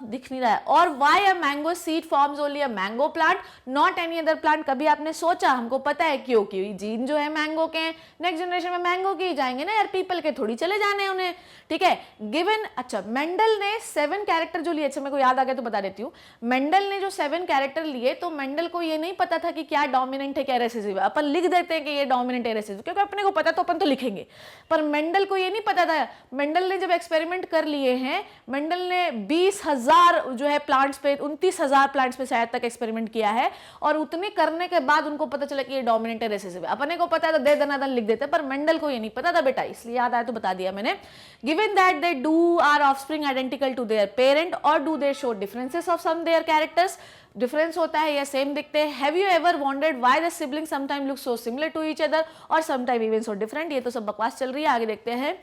दिख नहीं रहा है। और why a mango seed forms only a mango plant, not any other plant? कभी आपने सोचा, हमको पता है क्यों, क्योंकि जीन जो है मैंगो के हैं, नेक्स्ट जनरेशन में मैंगो के ही जाएंगे ना यार, पीपल के थोड़ी चले जाने हैं उन्हें, ठीक है। गिवन, अच्छा मेंडल ने 7 कैरेक्टर जो लिए, अच्छा मेरे को याद आ गया तो बता देती हूँ। मेंडल ने जो 7 कैरेक्टर लिए तो मेंडल को ये नहीं पता था कि क्या डोमिनेंट है क्या रेसेसिव है। अपन लिख देते हैं कि ये डोमिनेंट है रेसेसिव, क्योंकि अपने को पता तो अपन तो लिखेंगे, पर मेंडल को ये नहीं पता था। मेंडल ने जब एक्सपेरिमेंट कर लिए हैं, मेंडल ने 20,000 जो है प्लांट्स पे, 29,000 प्लांट्स पे शायद तक एक्सपेरिमेंट किया है, और उतने करने के बाद उनको पता चला कि ये डोमिनेंट है रेसेसिव है। अपने को पता है तो दे दनादन लिख देते, पर मेंडल को ये नहीं पता था बेटा, इसलिए याद आया तो बता दिया मैंने। Given that they do are offspring identical to their parent और do they show differences of some their characters, difference होता है या सेम दिखते हैं। Have you ever wondered why the siblings sometime look so similar to each other और sometime even so different. ये तो सब बकवास चल रही है, आगे देखते हैं।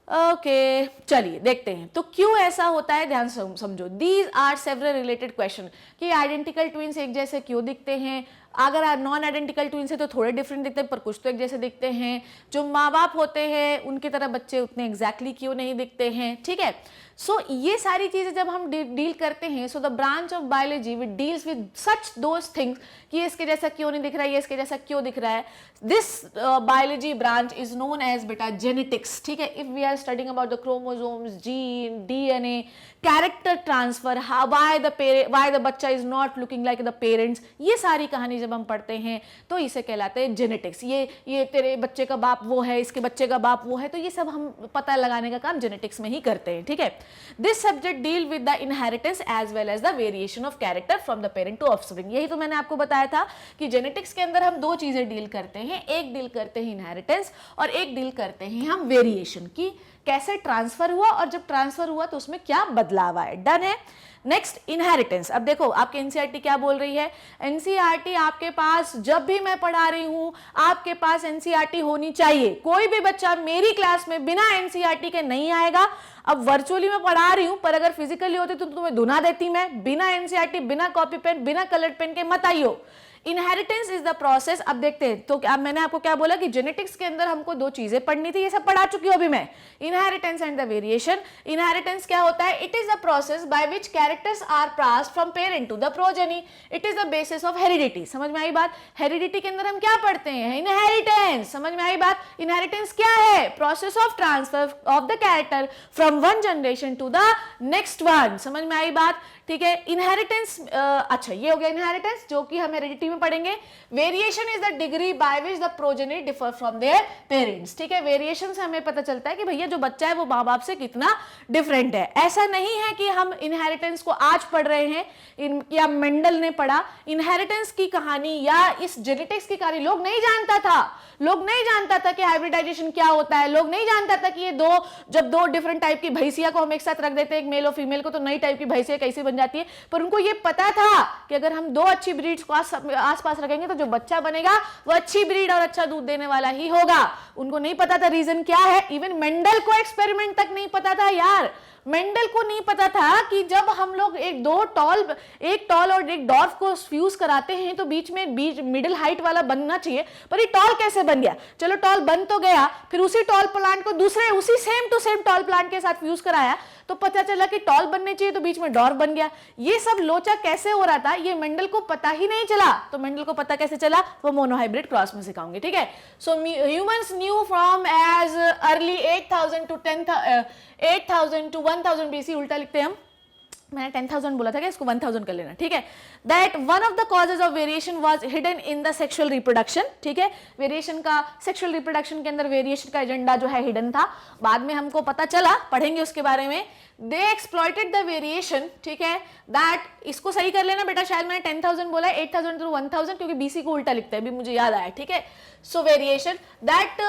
ओके चलिए देखते हैं तो क्यों ऐसा होता है, ध्यान समझो। These are several related question कि आइडेंटिकल ट्विंस एक जैसे क्यों दिखते हैं, अगर नॉन आइडेंटिकल ट्विंस है तो थोड़े डिफरेंट दिखते हैं पर कुछ तो एक जैसे दिखते हैं, जो माँ बाप होते हैं उनकी तरह बच्चे उतने एग्जैक्टली क्यों नहीं दिखते हैं, ठीक है। सो ये सारी चीजें जब हम डील करते हैं, so the branch of biology which deals with such those things कि ये इसके जैसा क्यों नहीं दिख रहा है, ये इसके जैसा क्यों दिख रहा है। This biology branch is known as बेटा जेनेटिक्स, ठीक है। If we are studying about the chromosomes, gene, DNA, character transfer, why the बच्चा is not looking like the parents, ये सारी कहानी जब हम पढ़ते हैं तो इसे कहलाते हैं जेनेटिक्स। ये तेरे बच्चे का बाप वो है, इसके बच्चे का बाप वो है, तो ये सब हम पता लगाने का काम जेनेटिक्स में ही करते हैं, ठीक है। This subject deal with the inheritance as well as the variation of character from the parent to offspring. यही तो मैंने आपको बताया था कि जेनेटिक्स के अंदर हम 2 चीजें डील करते हैं, एक डील करते हैं इनहेरिटेंस और एक डील करते हैं हम वेरिएशन की, कैसे ट्रांसफर हुआ और जब ट्रांसफर हुआ तो उसमें क्या बदलाव आए। डन है। Next inheritance. अब देखो आपके एनसीईआरटी क्या बोल रही है, एनसीईआरटी आपके पास जब भी मैं पढ़ा रही हूं आपके पास एनसीईआरटी होनी चाहिए। कोई भी बच्चा मेरी क्लास में बिना एनसीईआरटी के नहीं आएगा। अब वर्चुअली मैं पढ़ा रही हूं पर अगर फिजिकली होती तो तुम्हें धुना देती मैं, बिना एनसीईआरटी, बिना कॉपी पेन, बिना कलर्ड पेन के मत आइयो। Inheritance is the process. अब देखते हैं तो अब मैंने आपको क्या बोला कि जेनेटिक्स के अंदर हमको 2 चीजें पढ़नी थी, ये सब पढ़ा चुकी हूं अभी मैं, inheritance and the variation. Inheritance क्या होता है, it is the process by which characters are passed from parent to the progeny, it is the basis of heredity. समझ में आई बात। हेरिडिटी के अंदर हम क्या पढ़ते हैं, इनहेरिटेंस। समझ में आई बात। इनहेरिटेंस क्या है, process of transfer of the character from one generation to the next one. समझ में आई बात, ठीक है। इनहेरिटेंस, अच्छा ये हो गया इनहेरिटेंस जो कि हम हेरिडिटी में में पढ़ेंगे variation is the degree by which the progeny differ from their parents. ठीक है, वेरिएशन से हमें पता चलता है कि भैया जो बच्चा है वो माँ बाप से कितना डिफरेंट है। ऐसा नहीं है कि हम इनहेरिटेंस को आज पढ़ रहे हैं या मेंडल ने पढ़ा। इनहेरिटेंस की कहानी या इस जेनेटिक्स की कहानी लोग नहीं जानता था, लोग नहीं जानता था कि हाइब्रिडाइजेशन क्या होता है, लोग नहीं जानता था कि ये जब दो डिफरेंट टाइप की भैंसिया को हम एक साथ रख देते हैं, एक मेल और फीमेल को, तो नई टाइप की भैंसिया कैसे बन जाती है। पर उनको ये पता था कि अगर हम दो अच्छी ब्रीड्स को आसपास रखेंगे तो जो बच्चा बनेगा वो अच्छी ब्रीड और अच्छा दूध देने वाला ही होगा। उनको नहीं पता था रीजन क्या है। इवन मेंडल को एक्सपेरिमेंट तक नहीं पता था यार। मेंडल को नहीं पता था कि जब हम लोग एक टॉल और एक डॉर्फ को फ्यूज कराते हैं तो बीच मिडिल हाइट वाला बनना चाहिए, पर ये टॉल कैसे बन गया। चलो टॉल बन तो गया, फिर उसी टॉल प्लांट को दूसरे उसी same to same tall plant के साथ फ्यूज कराया तो पता चला कि टॉल बनने चाहिए तो बीच में डॉर्फ बन गया। ये सब लोचा कैसे हो रहा था ये मेंडल को पता ही नहीं चला। तो मेंडल को पता कैसे चला, वो मोनोहाइब्रिड क्रॉस में सिखाऊंगी। ठीक है, so humans knew from as early 8000 to 1000 BC, उल्टा लिखते हैं हम, मैंने 10,000 बोला था क्या, इसको 1000 कर लेना। ठीक है, that one of the causes of variation was hidden in the sexual reproduction. ठीक है, वेरिएशन का सेक्सुअल रिप्रोडक्शन के अंदर वेरिएशन का एजेंडा जो है हिडन था, बाद में हमको पता चला, पढ़ेंगे उसके बारे में। दे एक्सप्लॉइटेड द वेरिएशन। ठीक है, दैट, इसको सही कर लेना बेटा, शायद मैंने 10,000 बोला है, 8000 to 1000 क्योंकि BC को उल्टा लिखते हैं, अभी मुझे याद आया। ठीक है, सो variation that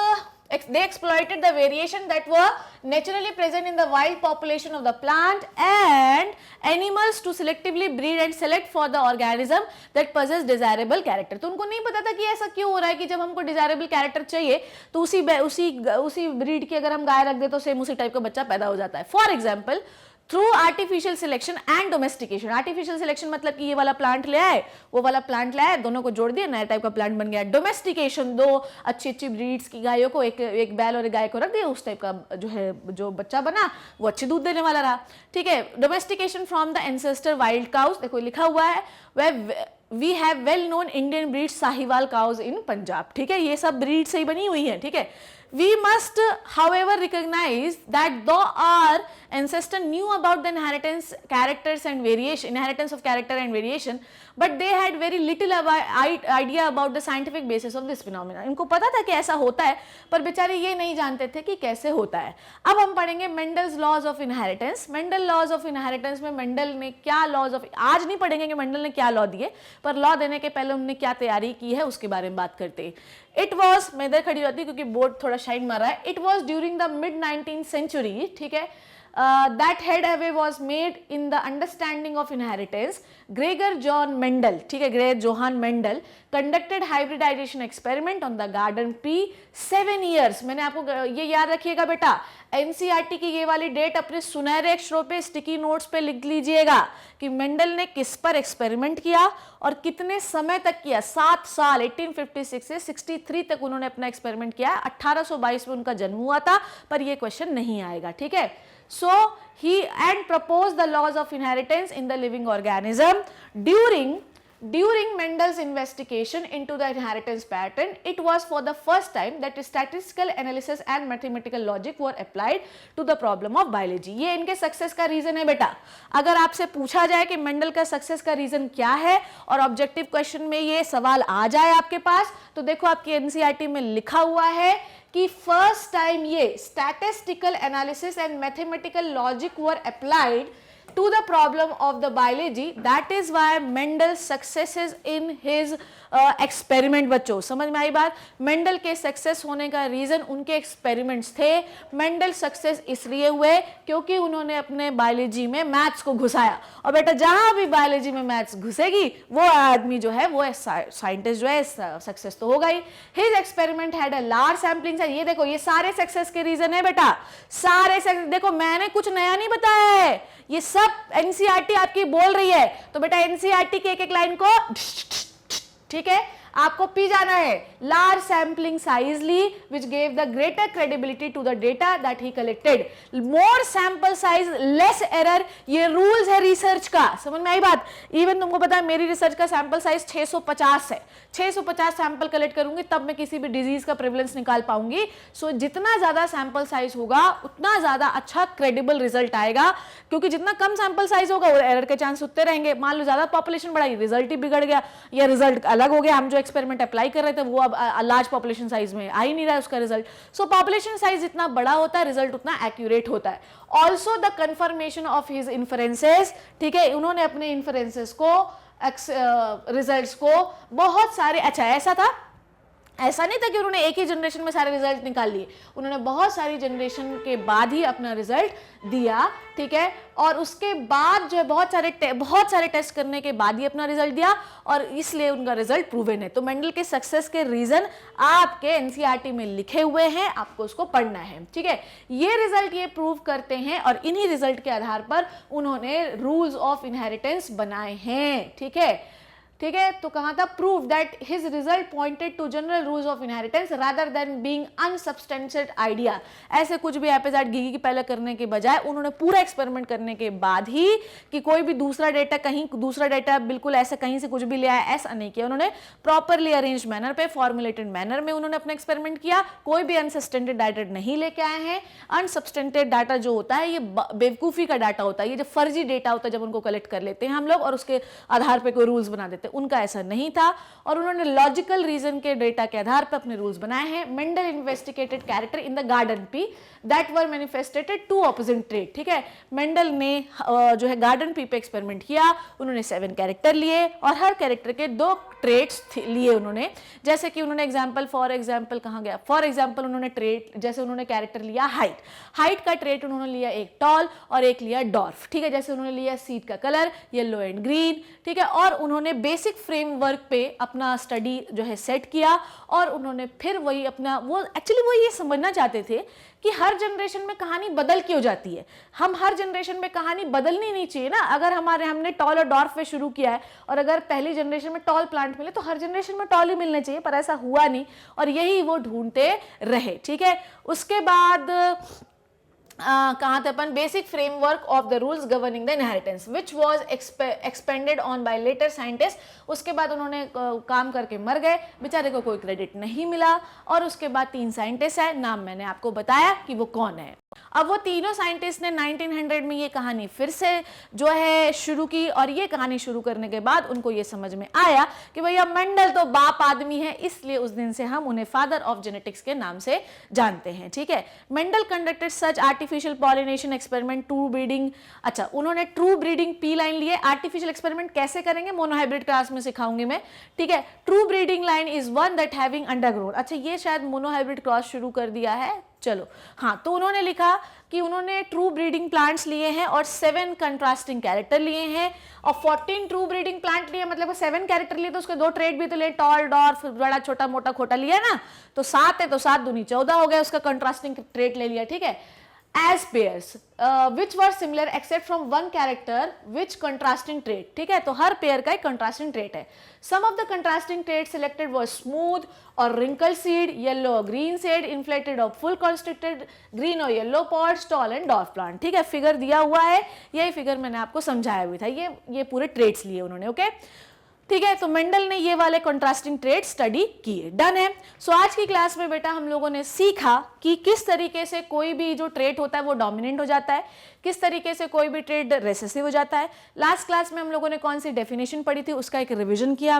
they exploited the variation that were naturally present in the wild population of the plant and animals to selectively breed and select for the organism that possess desirable character। तो उनको नहीं पता था कि ऐसा क्यों हो रहा है कि जब हमको desirable character चाहिए तो उसी ब्रीड की अगर हम गाय रख दे तो सेम उसी टाइप का बच्चा पैदा हो जाता है। For example through artificial selection and domestication. Artificial selection मतलब कि ये वाला प्लांट ले आए, वो वाला प्लांट ले आए, दोनों को जोड़ दिया, नया टाइप का प्लांट बन गया। डोमेस्टिकेशन, दो अच्छी अच्छी ब्रीड्स की गायों को एक बैल और एक गाय को रख दिया, उस टाइप का जो बच्चा बना वो अच्छी दूध देने वाला रहा। ठीक है, domestication from the ancestor wild cows, देखो लिखा हुआ है we have well known Indian breed Sahiwal cows in Punjab. ठीक है, ये सब ब्रीड से ही बनी हुई है। ठीक है, we must however recognize that though our ancestor knew about the inheritance of character and variation, but they had very little idea about the scientific basis of this phenomena। इनको पता था कि ऐसा होता है पर बेचारे ये नहीं जानते थे कि कैसे होता है। अब हम पढ़ेंगे Mendel's laws of inheritance. Mendel laws of inheritance में मेंडल ने क्या लॉज ऑफ, आज नहीं पढ़ेंगे कि मेंडल ने क्या लॉ दिए, पर लॉ देने के पहले उन्होंने क्या तैयारी की है उसके बारे में बात करते हैं। इट वॉज, मैं इधर खड़ी रहती क्योंकि बोर्ड थोड़ा शाइन मार रहा है। It was during the mid 19th century, ठीक है, that headway was made in the understanding of inheritance। Gregor John Mendel, ठीक है, Gregor Johann Mendel conducted hybridization experiment on the garden pea 7 years। मैंने आपको ये याद रखिएगा बेटा, NCERT की ये वाली डेट अपने सुनहरे अक्षरों पे स्टिकी नोट्स पे लिख लीजिएगा कि मेंडल ने किस पर एक्सपेरिमेंट किया और कितने समय तक किया। 7 साल, 1856 से 63 तक उन्होंने अपना एक्सपेरिमेंट किया। 1822 में उनका जन्म हुआ था, पर ये क्वेश्चन नहीं आएगा। ठीक है, so he and proposed the laws of inheritance in the living organism during Mendel's investigation into the inheritance pattern. It was for the first time that statistical analysis and mathematical logic were applied to the problem of biology। ये इनके success का reason है बेटा। अगर आपसे पूछा जाए कि मेंडल का सक्सेस का रीजन क्या है और ऑब्जेक्टिव क्वेश्चन में ये सवाल आ जाए आपके पास, तो देखो आपकी एनसीईआरटी में लिखा हुआ है कि फर्स्ट टाइम ये statistical analysis and mathematical logic were applied to the problem of the biology। that is why Mendel successes in his experiment। बच्चों समझ में आई बात? मेंडल के सक्सेस होने का रीजन उनके एक्सपेरिमेंट्स थे। मेंडल सक्सेस इसलिए हुए क्योंकि उन्होंने अपने बायोलॉजी में मैथ्स को घुसाया, और बेटा जहां भी बायोलॉजी में मैथ्स घुसेगी वो आदमी जो है, वो साइंटिस्ट जो है, सक्सेस तो होगा ही। His experiment had a large sampling size. ये देखो, ये सारे सक्सेस के रीजन है बेटा, सारे सक्सेस। देखो मैंने कुछ नया नहीं बताया है, ये सब एनसीईआरटी आपकी बोल रही है। तो बेटा एनसीईआरटी की एक एक लाइन को, ठीक है, आपको पी जाना है। लार्ज सैम्पलिंग साइज ली which gave the greater credibility to the data that he collected. More sample size less error, ये रूल्स है रिसर्च का। समझ में आई बात? इवन तुमको पता है मेरी रिसर्च का सैंपल साइज 650 है। 650 सैंपल कलेक्ट करूंगी तब मैं किसी भी डिजीज का प्रेवलेंस निकाल पाऊंगी। सो जितना ज्यादा सैंपल साइज होगा उतना ज्यादा अच्छा क्रेडिबल रिजल्ट आएगा, क्योंकि जितना कम सैंपल साइज होगा वो एरर के चांस उतने रहेंगे। मान लो ज्यादा पॉपुलेशन बढ़ाई, रिजल्ट ही बिगड़ गया या रिजल्ट अलग हो गया। हम जो एक्सपेरिमेंट अप्लाई कर रहे थे वो अब लार्ज पॉपुलेशन साइज में आ ही नहीं रहा है उसका रिजल्ट। सो पॉपुलेशन साइज जितना बड़ा होता है रिजल्ट उतना एक्यूरेट होता है। Also the confirmation of his inferences, ठीक है, उन्होंने अपने इन्फरेंसेस को रिजल्ट्स को बहुत सारे, अच्छा ऐसा नहीं था कि उन्होंने एक ही जनरेशन में सारे रिजल्ट निकाल लिए, उन्होंने बहुत सारी जनरेशन के बाद ही अपना रिजल्ट दिया, ठीक है। और उसके बाद जो है बहुत सारे टेस्ट करने के बाद ही अपना रिजल्ट दिया और इसलिए उनका रिजल्ट प्रूवन है। तो मेंडल के सक्सेस के रीजन आपके एनसीईआरटी में लिखे हुए हैं, आपको उसको पढ़ना है, ठीक है। ये रिजल्ट ये प्रूव करते हैं और इन्हीं रिजल्ट के आधार पर उन्होंने रूल्स ऑफ इनहेरिटेंस बनाए हैं, ठीक है। ठीक है, तो कहा था prove that his result pointed to general rules of inheritance rather than being unsubstantiated idea. ऐसे कुछ भी एपिसोड घी की पहले करने के बजाय उन्होंने पूरा एक्सपेरिमेंट करने के बाद ही कि कोई भी दूसरा डेटा बिल्कुल ऐसा कहीं से कुछ भी ले आया, ऐसा नहीं किया। उन्होंने प्रॉपरली अरेंज मैनर पे, फॉर्मुलेटेड मैनर में उन्होंने अपना एक्सपेरिमेंट किया। कोई भी अनसब्सटेंटेड डाटा नहीं लेके आए हैं। अनसब्सटेंटेड डाटा जो होता है ये बेवकूफी का डाटा होता है, ये जो फर्जी डेटा होता है जब उनको कलेक्ट कर लेते हैं हम लोग और उसके आधार पर कोई रूल्स बना देते हैं, उनका ऐसा नहीं था। और उन्होंने लॉजिकल रीजन के डेटा के आधार पर अपने रूल्स बनाए हैं। Mendel investigated character in the garden pea that were manifestated to opposite trait, ठीक है। मेंडल ने जो है गार्डन पी पे एक्सपेरिमेंट किया। उन्होंने 7 कैरेक्टर लिए और हर कैरेक्टर के 2 ट्रेट्स लिए उन्होंने। जैसे कि उन्होंने फॉर एग्जाम्पल उन्होंने ट्रेट, जैसे उन्होंने कैरेक्टर लिया हाइट का ट्रेट उन्होंने लिया एक टॉल और एक लिया डॉर्फ, ठीक है। जैसे उन्होंने लिया सीड का कलर येलो एंड ग्रीन, ठीक है। और उन्होंने बेसिक फ्रेमवर्क पे अपना स्टडी जो है सेट किया और उन्होंने फिर वही अपना वो ये समझना चाहते थे कि हर जनरेशन में कहानी बदल क्यों जाती है। हम हर जनरेशन में कहानी बदलनी नहीं चाहिए ना। अगर हमने टॉल और डॉर्फ पे शुरू किया है और अगर पहली जनरेशन में टॉल प्लांट मिले तो हर जनरेशन में टॉल ही मिलने चाहिए, पर ऐसा हुआ नहीं और यही वो ढूंढते रहे, ठीक है। उसके बाद कहाँ थे अपन, basic framework of the rules governing the inheritance which was expanded on by later scientist. उसके बाद उन्होंने काम करके मर गए, बेचारे को कोई क्रेडिट नहीं मिला। और उसके बाद 3 साइंटिस्ट है, नाम मैंने आपको बताया कि वो कौन है। अब वो तीनों साइंटिस्ट ने 1900 में ये कहानी फिर से जो है शुरू की और ये कहानी शुरू करने के बाद उनको ये समझ में आया कि भैया मेंडल तो बाप आदमी है, इसलिए उस दिन से हम उन्हें फादर ऑफ जेनेटिक्स के नाम से जानते हैं, ठीक है। Mendel conducted such artificial pollination experiment true breeding. अच्छा, उन्होंने ट्रू ब्रीडिंग पी लाइन लिए। आर्टिफिशियल एक्सपेरिमेंट कैसे करेंगे मोनोहाइब्रिड क्लास में सिखाऊंगी मैं, ठीक है। True breeding line is one that having undergrown. अच्छा, ये शायद मोनोहाइब्रिड क्रॉस शुरू कर दिया है, चलो हाँ। तो उन्होंने लिखा कि उन्होंने ट्रू ब्रीडिंग प्लांट्स लिए हैं और 7 कंट्रास्टिंग कैरेक्टर लिए हैं और 14 ट्रू ब्रीडिंग प्लांट लिए, मतलब 7 कैरेक्टर लिए तो उसके 2 ट्रेट भी तो लिए, टॉल डॉर्फ, बड़ा छोटा मोटा खोटा लिया ना, तो 7 है तो 7 दूनी 14 हो गया, उसका कंट्रास्टिंग ट्रेट ले लिया, ठीक है। as pairs which were similar except from one character which contrasting trait, ठीक है। तो हर पेयर का एक contrasting trait है। some of the contrasting traits selected were smooth or wrinkled seed, yellow or green seed, inflated or full constricted, green or yellow pods, tall and dwarf plant, ठीक है। Figure दिया हुआ है, यही figure मैंने आपको समझाया भी था। ये पूरे ट्रेट्स लिए उन्होंने, ओके, ठीक है। तो मेंडल ने ये वाले कंट्रास्टिंग ट्रेट स्टडी किए, डन है। सो आज की क्लास में बेटा हम लोगों ने सीखा कि किस तरीके से कोई भी जो ट्रेट होता है वो डोमिनेंट हो जाता है, किस तरीके से कोई भी ट्रेट रेसेसिव हो जाता है। लास्ट क्लास में हम लोगों ने कौन सी डेफिनेशन पढ़ी थी उसका एक रिवीजन किया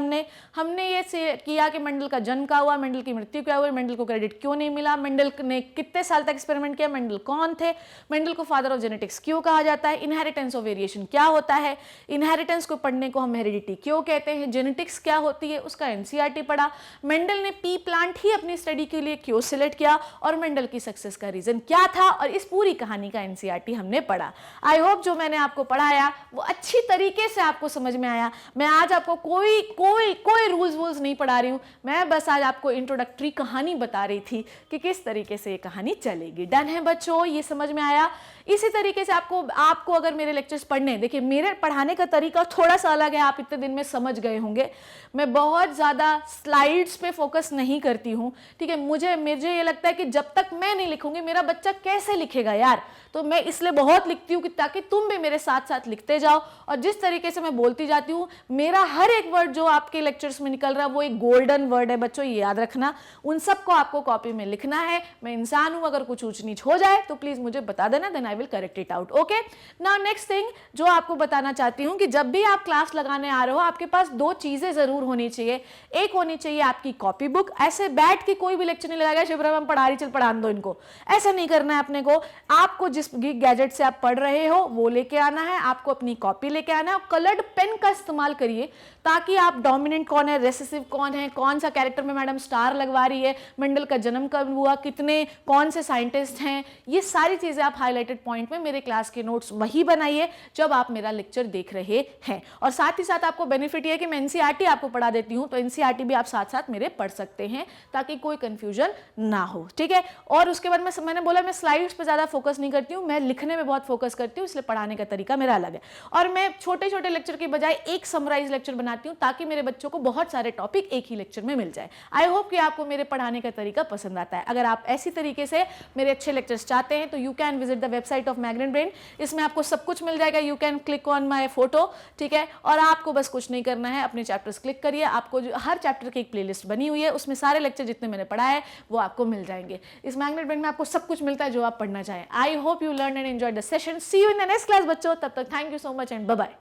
हमने ये किया कि मेंडल का जन्म क्या हुआ, मेंडल की मृत्यु क्या हुई, मेंडल को क्रेडिट क्यों नहीं मिला, मेंडल ने कितने साल तक एक्सपेरिमेंट किया, मेंडल कौन थे, मेंडल को फादर ऑफ जेनेटिक्स क्यों कहा जाता है, इनहेरिटेंस ऑफ वेरिएशन क्या होता है, इनहेरिटेंस को पढ़ने को हम हेरिडिटी क्यों कहते हैं, जेनेटिक्स क्या होती है उसका एनसीईआरटी पढ़ा, मेंडल ने पी प्लांट ही अपनी स्टडी के लिए क्यों सिलेक्ट किया और मेंडल की सक्सेस का रीजन क्या था, और इस पूरी कहानी का एनसीईआरटी हमने पढ़ा। आई होप जो मैंने आपको पढ़ाया वो अच्छी तरीके से आपको समझ में आया। मैं आज आपको कोई रूल्स नहीं पढ़ा रही हूँ, मैं बस आज आपको इंट्रोडक्टरी कहानी बता रही थी कि किस तरीके से ये कहानी चलेगी। डन है बच्चों, ये समझ में आया। इसी तरीके से आपको अगर मेरे लेक्चर्स पढ़ने, देखिए मेरे पढ़ाने का तरीका थोड़ा सा अलग है, आप इतने दिन में समझ गए होंगे, मैं बहुत ज़्यादा स्लाइड्स पे फोकस नहीं करती हूँ, ठीक है। मुझे ये लगता है कि जब तक मैं नहीं लिखूंगी मेरा बच्चा कैसे लिखेगा यार, तो मैं इसलिए बहुत लिखती हूँ कि ताकि तुम भी मेरे साथ साथ लिखते जाओ। और जिस तरीके से मैं बोलती जाती हूँ, मेरा हर एक वर्ड जो आपके लेक्चर्स में निकल रहा है वो एक गोल्डन वर्ड है बच्चों, ये याद रखना। उन सबको आपको कॉपी में लिखना है। मैं इंसान हूँ, अगर कुछ ऊंच नीच हो जाए तो प्लीज मुझे बता देना, then I will correct it out. Okay, now next thing जो आपको बताना चाहती हूँ कि जब भी आप क्लास लगाने आ रहे हो आपके पास दो चीजें जरूर होनी चाहिए। एक होनी चाहिए आपकी कॉपी बुक। ऐसे बैठ के कोई भी लेक्चर नहीं लगाएगा शिप्रा मैम पढ़ा रही चल पढ़ान दो इनको, ऐसा नहीं करना है अपने को। आपको जिस गैजेट से आप पढ़ रहे हो वो लेके आना है, आपको अपनी कॉपी लेके आना है, कलर्ड पेन का इस्तेमाल करिए ताकि आप डोमिनेंट कौन है, रेसेसिव कौन है, कौन सा कैरेक्टर में मैडम स्टार लगवा रही है, मेंडल का जन्म कब हुआ, कितने कौन से साइंटिस्ट हैं, ये सारी चीजें आप हाईलाइटेड पॉइंट में मेरे क्लास के नोट्स वही बनाइए जब आप मेरा लेक्चर देख रहे हैं। और साथ ही साथ आपको बेनिफिट ये है कि मैं एनसीईआरटी आपको पढ़ा देती हूँ, तो एनसीईआरटी भी आप साथ साथ मेरे पढ़ सकते हैं ताकि कोई कंफ्यूजन ना हो, ठीक है। और उसके बाद मैंने बोला मैं स्लाइड्स पे ज्यादा फोकस नहीं करती हूँ, मैं लिखने में बहुत फोकस करती हूँ, इसलिए पढ़ाने का तरीका मेरा अलग है। और मैं छोटे छोटे लेक्चर की बजाय एक समराइज लेक्चर बनाती हूँ ताकि मेरे बच्चों को बहुत सारे टॉपिक एक ही लेक्चर में मिल जाए। आई होप कि आपको मेरे पढ़ाने का तरीका पसंद आता है। अगर आप ऐसी तरीके से मेरे अच्छे लेक्चर्स चाहते हैं तो you can visit the website of magnet brain. इसमें आपको सब कुछ मिल जाएगा, you can click on my photo, ठीक है। और आपको बस कुछ नहीं करना है, अपने चैप्टर्स क्लिक करिए, आपको हर चैप्टर की एक प्लेलिस्ट बनी हुई है, उसमें सारे लेक्चर जितने मैंने पढ़ा है वो आपको मिल जाएंगे। इस मैग्नेट ब्रेन में आपको सब कुछ मिलता है जो आप पढ़ना चाहें। I hope you learn and enjoy the session. See you in the next class बच्चों, तब तक thank you so much and bye bye.